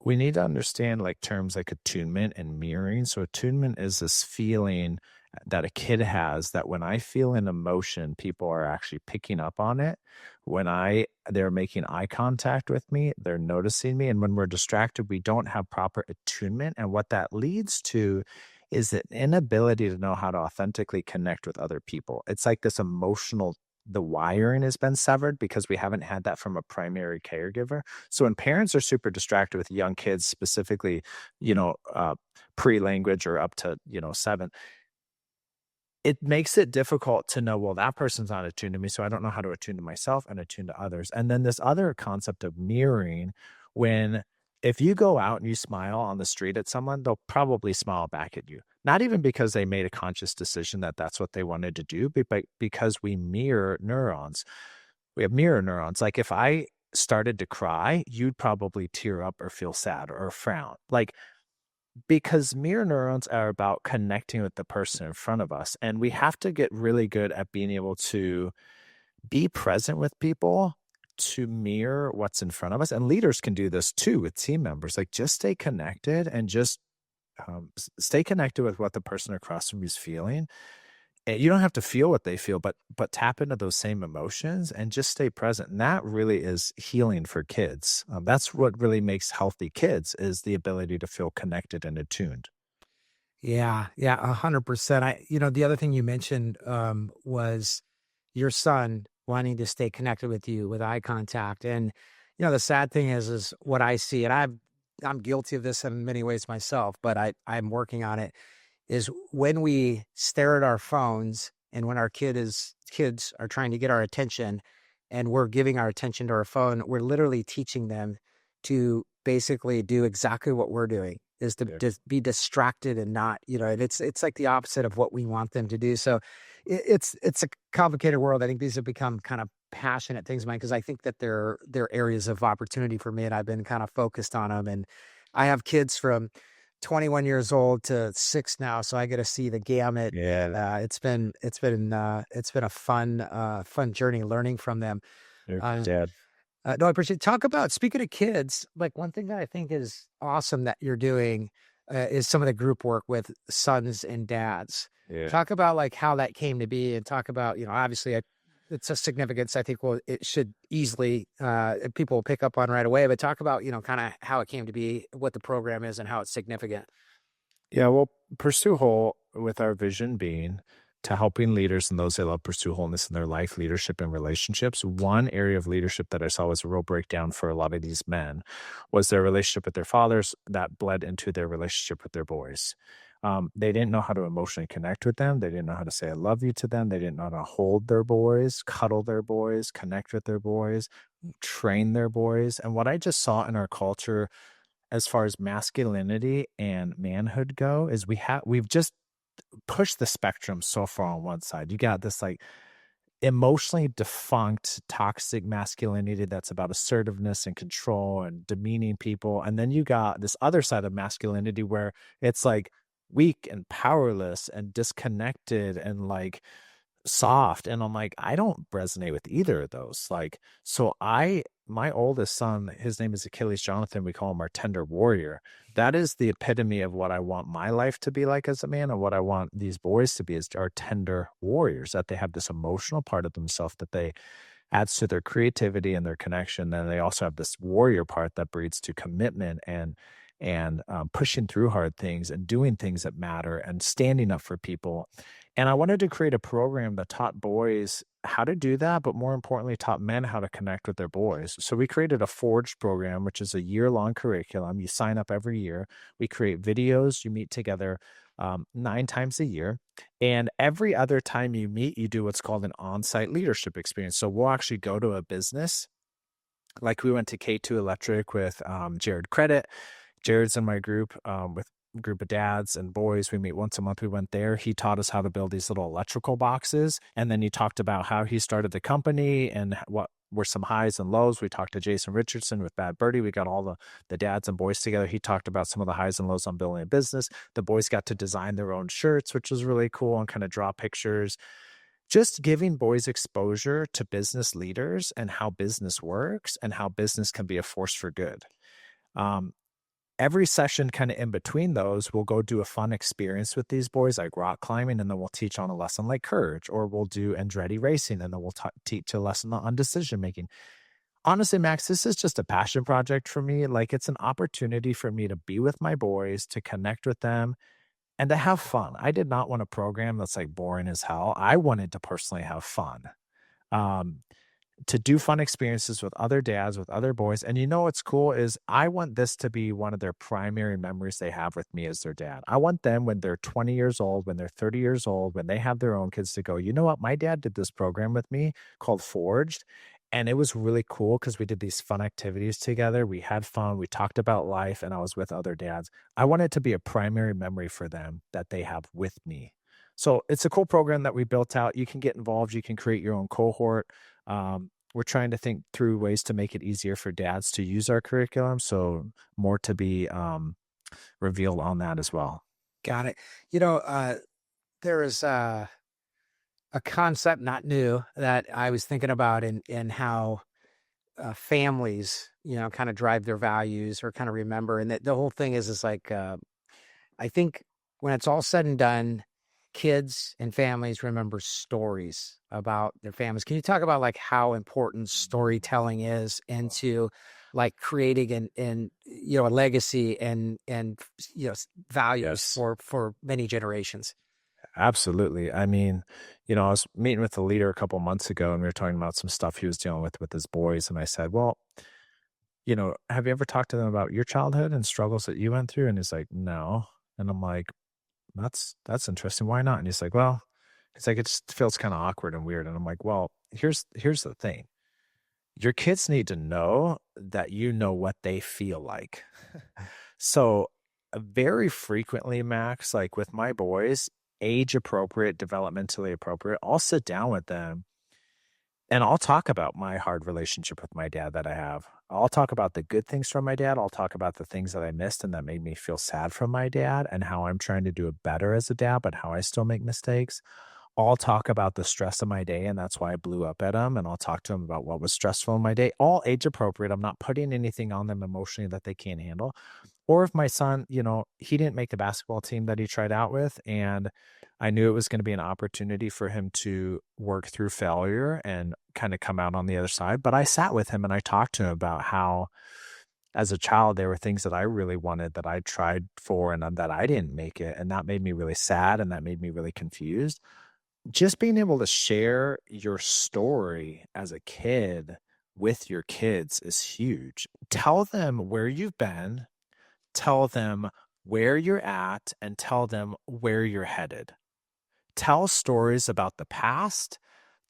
we need to understand like terms like attunement and mirroring. So attunement is this feeling that a kid has that when I feel an emotion, people are actually picking up on it. They're making eye contact with me, they're noticing me. And when we're distracted, we don't have proper attunement. And what that leads to is an inability to know how to authentically connect with other people. It's like this emotional the wiring has been severed because we haven't had that from a primary caregiver. So when parents are super distracted with young kids, specifically, you know, uh, pre-language or up to 7, it makes it difficult to know, well, that person's not attuned to me, so I don't know how to attune to myself and attune to others. And then this other concept of mirroring, when if you go out and you smile on the street at someone, they'll probably smile back at you. Not even because they made a conscious decision that that's what they wanted to do, but because we mirror neurons. We have mirror neurons. Like if I started to cry, you'd probably tear up or feel sad or frown. Like because mirror neurons are about connecting with the person in front of us, and we have to get really good at being able to be present with people to mirror what's in front of us. And leaders can do this too with team members. Like just stay connected and just stay connected with what the person across from you is feeling. And you don't have to feel what they feel, but tap into those same emotions and just stay present. And that really is healing for kids. That's what really makes healthy kids is the ability to feel connected and attuned. Yeah, yeah, 100%. The other thing you mentioned, was your son wanting to stay connected with you with eye contact. And, the sad thing is what I see, and I'm guilty of this in many ways myself, but I'm working on it, is when we stare at our phones and when our kids are trying to get our attention and we're giving our attention to our phone, we're literally teaching them to basically do exactly what we're doing is to Yeah. just be distracted and not, and it's like the opposite of what we want them to do. So it's a complicated world. I think these have become kind of passionate things, Mike, because I think that they're areas of opportunity for me and I've been kind of focused on them. And I have kids from 21 years old to 6 now, so I get to see the gamut. Yeah. It's been a fun journey learning from them. Your Uh, dad. no, I appreciate talk about speaking of kids, like, one thing that I think is awesome that you're doing, is some of the group work with sons and dads. Yeah. Talk about, like, how that came to be and talk about, obviously, it's a significance I think it should easily, people will pick up on right away, but talk about, kinda how it came to be, what the program is, and how it's significant. Yeah, well, pursue whole with our vision being to helping leaders and those that love pursue wholeness in their life, leadership, and relationships. One area of leadership that I saw was a real breakdown for a lot of these men was their relationship with their fathers that bled into their relationship with their boys. They didn't know how to emotionally connect with them. They didn't know how to say I love you to them. They didn't know how to hold their boys, cuddle their boys, connect with their boys, train their boys. And what I just saw in our culture as far as masculinity and manhood go is we've just pushed the spectrum so far on one side. You got this like emotionally defunct toxic masculinity that's about assertiveness and control and demeaning people, and then you got this other side of masculinity where it's like weak and powerless and disconnected and like soft. And I'm like, I don't resonate with either of those. Like, so I my oldest son, his name is Achilles Jonathan. We call him our tender warrior. That is the epitome of what I want my life to be like as a man, and what I want these boys to be is our tender warriors, that they have this emotional part of themselves that they adds to their creativity and their connection. Then they also have this warrior part that breeds to commitment and pushing through hard things and doing things that matter and standing up for people. And I wanted to create a program that taught boys how to do that, but more importantly, taught men how to connect with their boys. So we created a Forged program, which is a year-long curriculum. You sign up every year. We create videos. You meet together 9 times a year. And every other time you meet, you do what's called an on-site leadership experience. So we'll actually go to a business. Like we went to K2 Electric with Jared Credit. Jared's in my group with a group of dads and boys. We meet once a month. We went there. He taught us how to build these little electrical boxes. And then he talked about how he started the company and what were some highs and lows. We talked to Jason Richardson with Bad Birdie. We got all the dads and boys together. He talked about some of the highs and lows on building a business. The boys got to design their own shirts, which was really cool, and kind of draw pictures. Just giving boys exposure to business leaders and how business works and how business can be a force for good. Um, every session kind of in between those, we'll go do a fun experience with these boys, like rock climbing, and then we'll teach on a lesson like courage, or we'll do Andretti racing, and then we'll teach a lesson on decision making. Honestly, Max, this is just a passion project for me. Like, it's an opportunity for me to be with my boys, to connect with them, and to have fun. I did not want a program that's like boring as hell. I wanted to personally have fun. Um, to do fun experiences with other dads, with other boys. And you know what's cool is I want this to be one of their primary memories they have with me as their dad. I want them, when they're 20 years old, when they're 30 years old, when they have their own kids, to go, you know what? My dad did this program with me called Forged. And it was really cool because we did these fun activities together. We had fun. We talked about life, and I was with other dads. I want it to be a primary memory for them that they have with me. So it's a cool program that we built out. You can get involved. You can create your own cohort. We're trying to think through ways to make it easier for dads to use our curriculum. So more to be revealed on that as well. Got it. There is a concept, not new, that I was thinking about in how families, kind of drive their values or kind of remember. And that the whole thing is like, I think when it's all said and done, kids and families remember stories about their families. Can you talk about like how important storytelling is into like creating a legacy and values Yes, for many generations? absolutely. I mean, I was meeting with a leader a couple months ago, and we were talking about some stuff he was dealing with his boys. And I said, well, have you ever talked to them about your childhood and struggles that you went through? And he's like, no. And I'm like, that's interesting. Why not? And he's like, well, it's like, it just feels kind of awkward and weird. And I'm like, well, here's the thing. Your kids need to know that you know what they feel like. So very frequently, Max, like with my boys, age appropriate, developmentally appropriate, I'll sit down with them and I'll talk about my hard relationship with my dad that I have. I'll talk about the good things from my dad. I'll talk about the things that I missed and that made me feel sad from my dad, and how I'm trying to do it better as a dad, but how I still make mistakes. I'll talk about the stress of my day, and that's why I blew up at him. And I'll talk to him about what was stressful in my day, all age appropriate. I'm not putting anything on them emotionally that they can't handle. Or if my son, he didn't make the basketball team that he tried out with, and I knew it was going to be an opportunity for him to work through failure and kind of come out on the other side. But I sat with him and I talked to him about how, as a child, there were things that I really wanted that I tried for and that I didn't make it. And that made me really sad, and that made me really confused. Just being able to share your story as a kid with your kids is huge. Tell them where you've been, tell them where you're at, and tell them where you're headed. Tell stories about the past,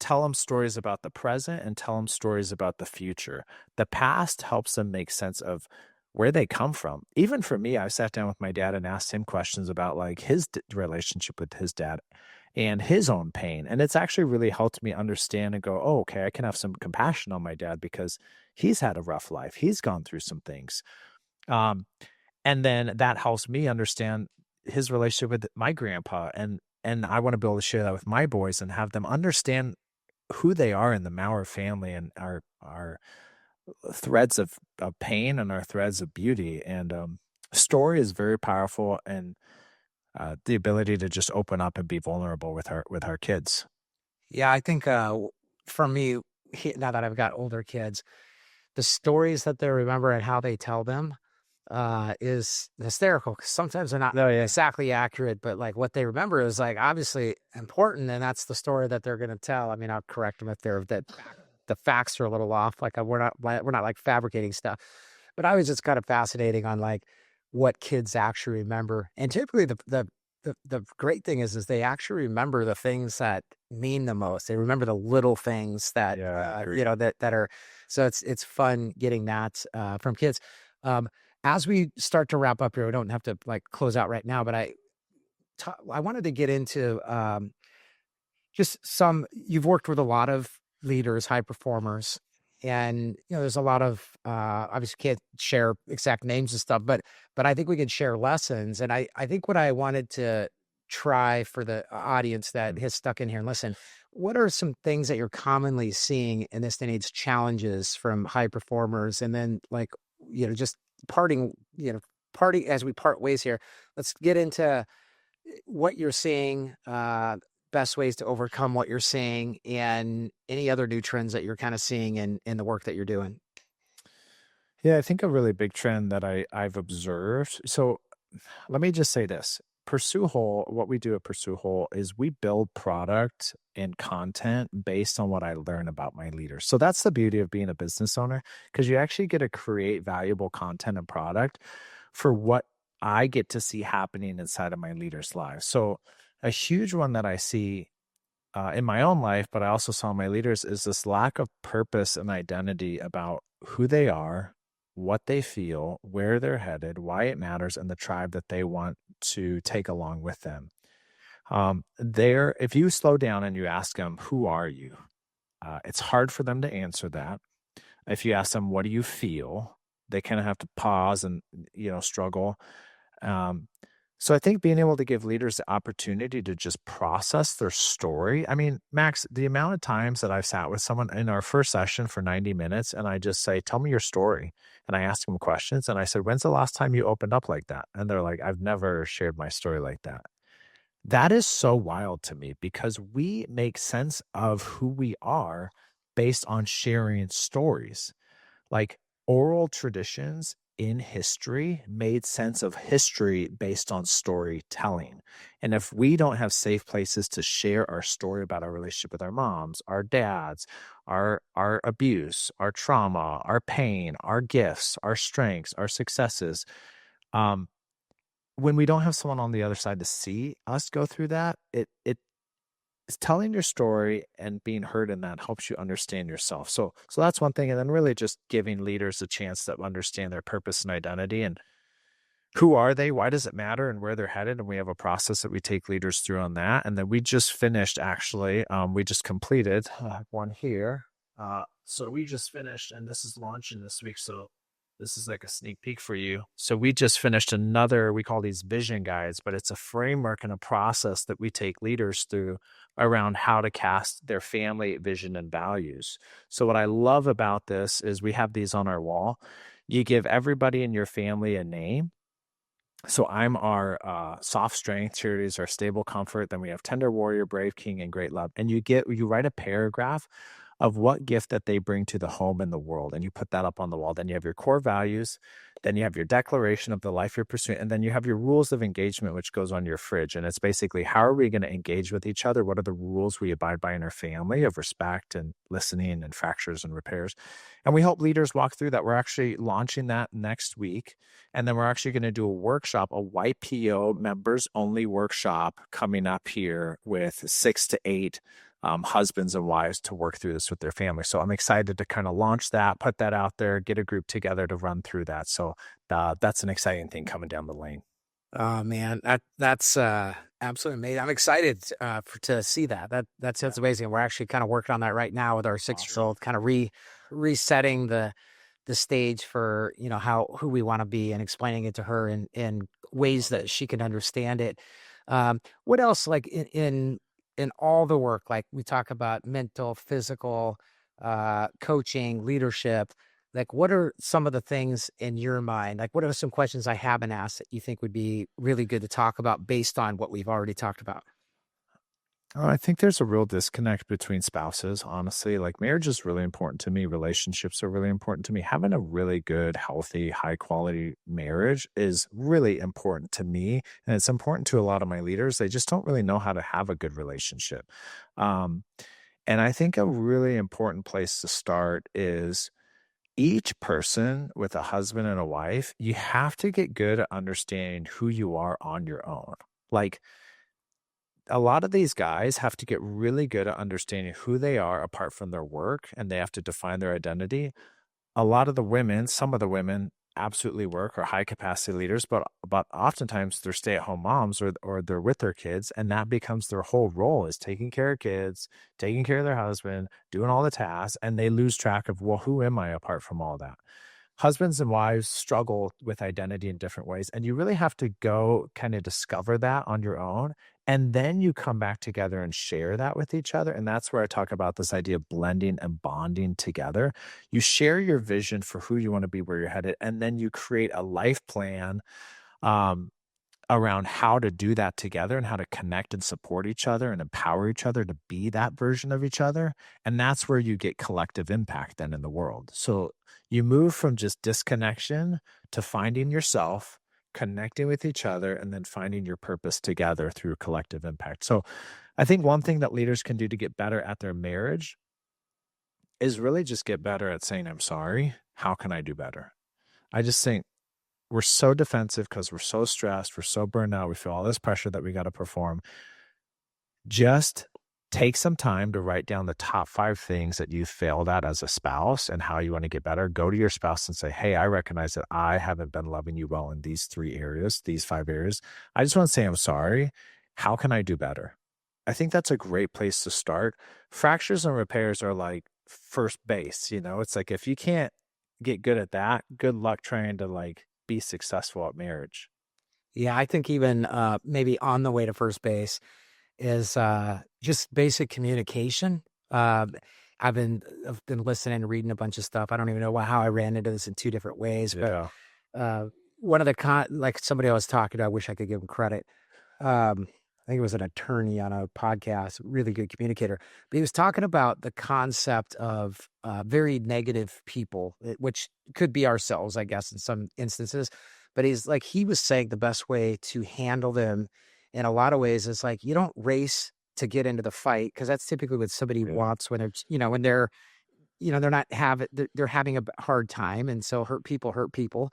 tell them stories about the present, and tell them stories about the future. The past helps them make sense of where they come from. Even for me, I sat down with my dad and asked him questions about like his relationship with his dad and his own pain. And it's actually really helped me understand and go, oh, okay, I can have some compassion on my dad because he's had a rough life. He's gone through some things. Um, and then that helps me understand his relationship with my grandpa, and I want to be able to share that with my boys and have them understand who they are in the Maurer family and our threads of pain and our threads of beauty. And story is very powerful, and the ability to just open up and be vulnerable with our kids. Yeah, I think, for me, now that I've got older kids, the stories that they remember and how they tell them, is hysterical 'cause sometimes they're not Oh yeah. exactly accurate, but, like, what they remember is, like, obviously important, and that's the story that they're gonna tell. I mean, I'll correct them if the facts are a little off, like, we're not, like, fabricating stuff. But I was just kind of fascinating on, like, what kids actually remember, and typically the great thing is they actually remember the things that mean the most. They remember the little things that, Yeah, I agree. that are so it's fun getting that, from kids. Um, as we start to wrap up here, we don't have to, like, close out right now, but I wanted to get into, just some you've worked with a lot of leaders, high performers, and, there's a lot of, obviously can't share exact names and stuff, but I think we can share lessons, and I think what I wanted to try for the audience that Mm. has stuck in here and listen, what are some things that you're commonly seeing in this day and age, challenges from high performers? And then, like, just parting, parting as we part ways here, let's get into what you're seeing, best ways to overcome what you're seeing, and any other new trends that you're kind of seeing in the work that you're doing. Yeah, I think a really big trend that I've observed. So let me just say this. Pursue Whole, what we do at Pursue Whole is we build product and content based on what I learn about my leaders. So that's the beauty of being a business owner, because you actually get to create valuable content and product for what I get to see happening inside of my leaders' lives. So a huge one that I see in my own life, but I also saw in my leaders, is this lack of purpose and identity about who they are, what they feel, where they're headed, why it matters, and the tribe that they want to take along with them. There, if you slow down and you ask them, "Who are you?" It's hard for them to answer that. If you ask them, "What do you feel?" They kind of have to pause and struggle. Um, so I think being able to give leaders the opportunity to just process their story. I mean, Max, the amount of times that I've sat with someone in our first session for 90 minutes and I just say, "Tell me your story." And I ask them questions and I said, "When's the last time you opened up like that?" And they're like, "I've never shared my story like that." That is so wild to me because we make sense of who we are based on sharing stories. Like, oral traditions in history made sense of history based on storytelling. And if we don't have safe places to share our story about our relationship with our moms, our dads, our abuse, our trauma, our pain, our gifts, our strengths, our successes, um, when we don't have someone on the other side to see us go through that, it is telling your story and being heard in that helps you understand yourself. So that's one thing. And then really just giving leaders a chance to understand their purpose and identity and who are they, why does it matter, and where they're headed. And we have a process that we take leaders through on that. And then we just finished actually, we just completed one here. So we just finished, and this is launching this week. So this is like a sneak peek for you. So we just finished another, we call these vision guides, but it's a framework and a process that we take leaders through around how to cast their family vision and values. So what I love about this is we have these on our wall. You give everybody in your family a name. So I'm our soft strength, charity is our stable comfort. Then we have tender warrior, brave king, and great love. And you write a paragraph of what gift that they bring to the home and the world, and you put that up on the wall. Then you have your core values, then you have your declaration of the life you're pursuing, and then you have your rules of engagement, which goes on your fridge. And it's basically, how are we going to engage with each other? What are the rules we abide by in our family of respect and listening and fractures and repairs? And we help leaders walk through that. We're actually launching that next week. And then we're actually going to do a workshop, a YPO members only workshop coming up here with 6 to 8 husbands and wives to work through this with their family. So I'm excited to kind of launch that, put that out there, get a group together to run through that. So that's an exciting thing coming down the lane. Oh man, that's absolutely amazing. I'm excited to see that. That Yeah. sounds amazing. We're actually kind of working on that right now with our 6 year Awesome. old, kind of resetting the stage for how who we want to be, and explaining it to her in ways Love it. that she can understand it. What else, like in all the work, like we talk about mental, physical, coaching, leadership. Like, what are some of the things in your mind? Like, what are some questions I haven't asked that you think would be really good to talk about based on what we've already talked about? I think there's a real disconnect between spouses, honestly. Like marriage is really important to me. Relationships are really important to me. Having a really good, healthy, high quality marriage is really important to me. And it's important to a lot of my leaders. They just don't really know how to have a good relationship. Um, and I think a really important place to start is each person with a husband and a wife, you have to get good at understanding who you are on your own. Like, a lot of these guys have to get really good at understanding who they are apart from their work, and they have to define their identity. A lot of the women, some of the women absolutely work, are high capacity leaders, but oftentimes they're stay-at-home moms, or they're with their kids, and that becomes their whole role, is taking care of kids, taking care of their husband, doing all the tasks, and they lose track of, well, who am I apart from all that? Husbands and wives struggle with identity in different ways, and you really have to go kind of discover that on your own, and then you come back together and share that with each other. And that's where I talk about this idea of blending and bonding together. You share your vision for who you want to be, where you're headed, and then you create a life plan um, around how to do that together and how to connect and support each other and empower each other to be that version of each other. And that's where you get collective impact then in the world. So you move from just disconnection to finding yourself, connecting with each other, and then finding your purpose together through collective impact. So I think one thing that leaders can do to get better at their marriage is really just get better at saying, I'm sorry. How can I do better? I just think we're so defensive because we're so stressed, we're so burned out, we feel all this pressure that we got to perform. Just take some time to write down the top 5 things that you failed at as a spouse and how you want to get better. Go to your spouse and say, "Hey, I recognize that I haven't been loving you well in these 3 areas, these 5 areas. I just want to say I'm sorry. How can I do better?" I think that's a great place to start. Fractures and repairs are like first base, you know? It's like if you can't get good at that, good luck trying to like be successful at marriage. Yeah, I think even maybe on the way to first base is just basic communication. Um, I've been listening and reading a bunch of stuff. I don't even know how I ran into this in two different ways, but Yeah. uh, one of the like somebody I was talking to, I wish I could give him credit. I think it was an attorney on a podcast, really good communicator. But he was talking about the concept of very negative people, which could be ourselves, I guess, in some instances. But he was saying the best way to handle them in a lot of ways is like you don't race to get into the fight because that's typically what somebody Yeah. wants when when they're not they're having a hard time, and so hurt people hurt people.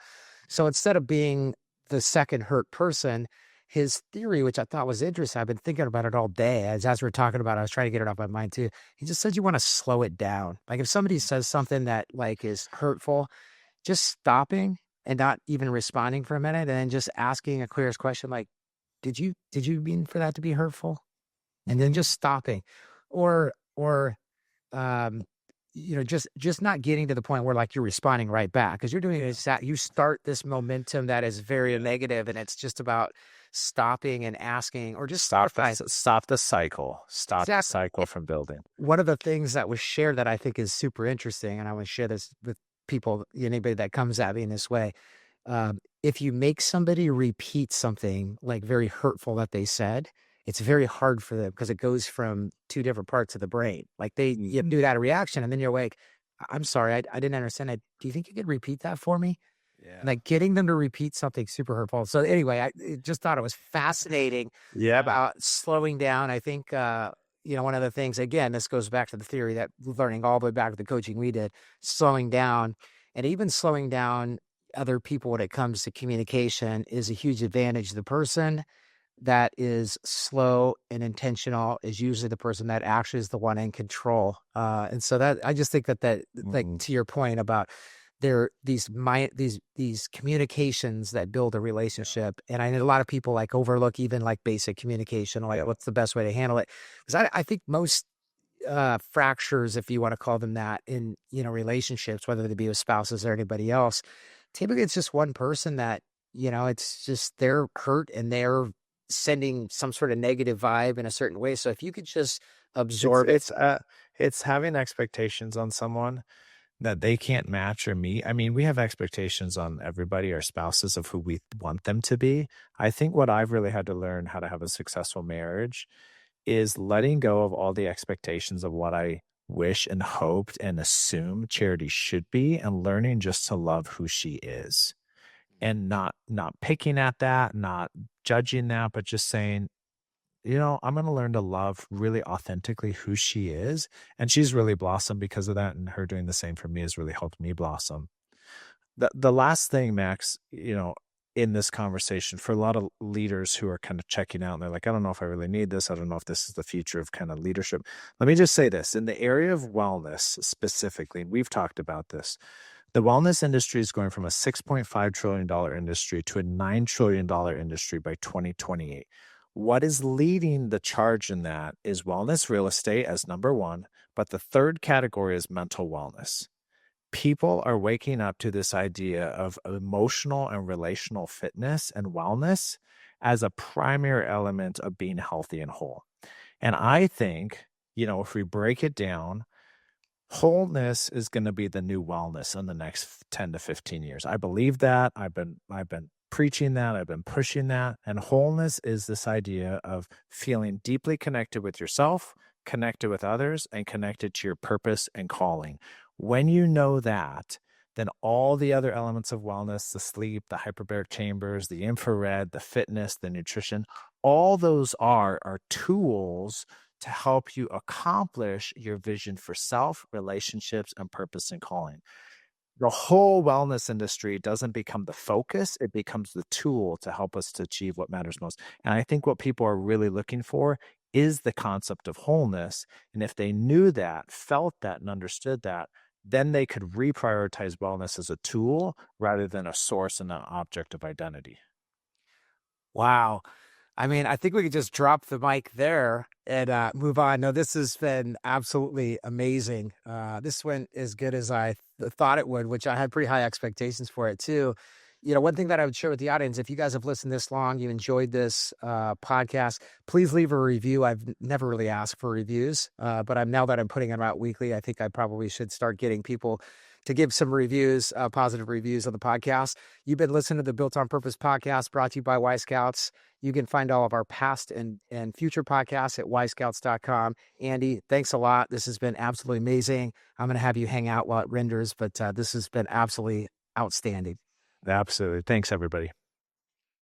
So instead of being the second hurt person, his theory, which I thought was interesting, I've been thinking about it all day as we're talking about it, I was trying to get it off my mind too. He just said you want to slow it down. Like if somebody says something that like is hurtful, just stopping and not even responding for a minute and then just asking a clear question like, did you mean for that to be hurtful? And then just stopping. Or um, just not getting to the point where, like, you're responding right back because 'cause you're doing is that you start this momentum that is very negative, and it's just about stopping and asking or just clarify. Stop the cycle. Stop the Exactly. cycle from building. One of the things that was shared that I think is super interesting, and I wanna share this with people, anybody that comes at me in this way, if you make somebody repeat something, like, very hurtful that they said, it's very hard for them because it goes from 2 different parts of the brain. Like, you Mhm. do that reaction, and then you're like, I'm sorry, I didn't understand that. Do you think you could repeat that for me?" Yeah. Like, getting them to repeat something super hurtful. So, anyway, just thought it was fascinating Yeah. about slowing down. I think, one of the things, again, this goes back to the theory that learning all the way back to the coaching we did, slowing down and even slowing down other people when it comes to communication is a huge advantage. The person that is slow and intentional is usually the person that actually is the one in control. And so that I just think that like Mhm. to your point about there these communications that build a Yeah. relationship. And I know a lot of people like overlook even like basic communication, like Yeah. what's the best way to handle it. Because I think most fractures, if you want to call them that, in relationships, whether they be with spouses or anybody else, typically it's just one person that it's just they're hurt and they're sending some sort of negative vibe in a certain way. So if you could just It's absorb it. it's, uh, it's having expectations on someone that they can't match or meet. I mean, we have expectations on everybody, our spouses, of who we want them to be. I think what I've really had to learn how to have a successful marriage is letting go of all the expectations of what I wish and hoped and assume Charity should be, and learning just to love who she is, and not picking at that, not judging that, but just saying, I'm going to learn to love really authentically who she is. And she's really blossomed because of that. And her doing the same for me has really helped me blossom. The last thing, Max, in this conversation, for a lot of leaders who are kind of checking out and they're like, I don't know if I really need this. I don't know if this is the future of kind of leadership. Let me just say this: in the area of wellness specifically, and we've talked about this, the wellness industry is going from a $6.5 trillion industry to a $9 trillion industry by 2028. What is leading the charge in that is wellness real estate as number one, but the third category is mental wellness. People are waking up to this idea of emotional and relational fitness and wellness as a primary element of being healthy and whole. And I think, if we break it down, wholeness is going to be the new wellness in the next 10 to 15 years. I believe that. I've been preaching that. I've been pushing that. And wholeness is this idea of feeling deeply connected with yourself, connected with others, and connected to your purpose and calling. When you know that, then all the other elements of wellness, the sleep, the hyperbaric chambers, the infrared, the fitness, the nutrition, all those are tools to help you accomplish your vision for self, relationships, and purpose and calling. The whole wellness industry doesn't become the focus, it becomes the tool to help us to achieve what matters most. And I think what people are really looking for is the concept of wholeness. And if they knew that, felt that, and understood that, then they could reprioritize wellness as a tool rather than a source and an object of identity. Wow. I mean, I think we could just drop the mic there and move on. No, this has been absolutely amazing. This went as good as I thought it would, which I had pretty high expectations for it too. One thing that I would share with the audience, if you guys have listened this long, you enjoyed this podcast, please leave a review. I've never really asked for reviews, but now that I'm putting them out weekly, I think I probably should start getting people to give some reviews, positive reviews on the podcast. You've been listening to the Built on Purpose podcast, brought to you by Y Scouts. You can find all of our past and future podcasts at yscouts.com. Andy, thanks a lot. This has been absolutely amazing. I'm going to have you hang out while it renders, but this has been absolutely outstanding. Absolutely. Thanks, everybody.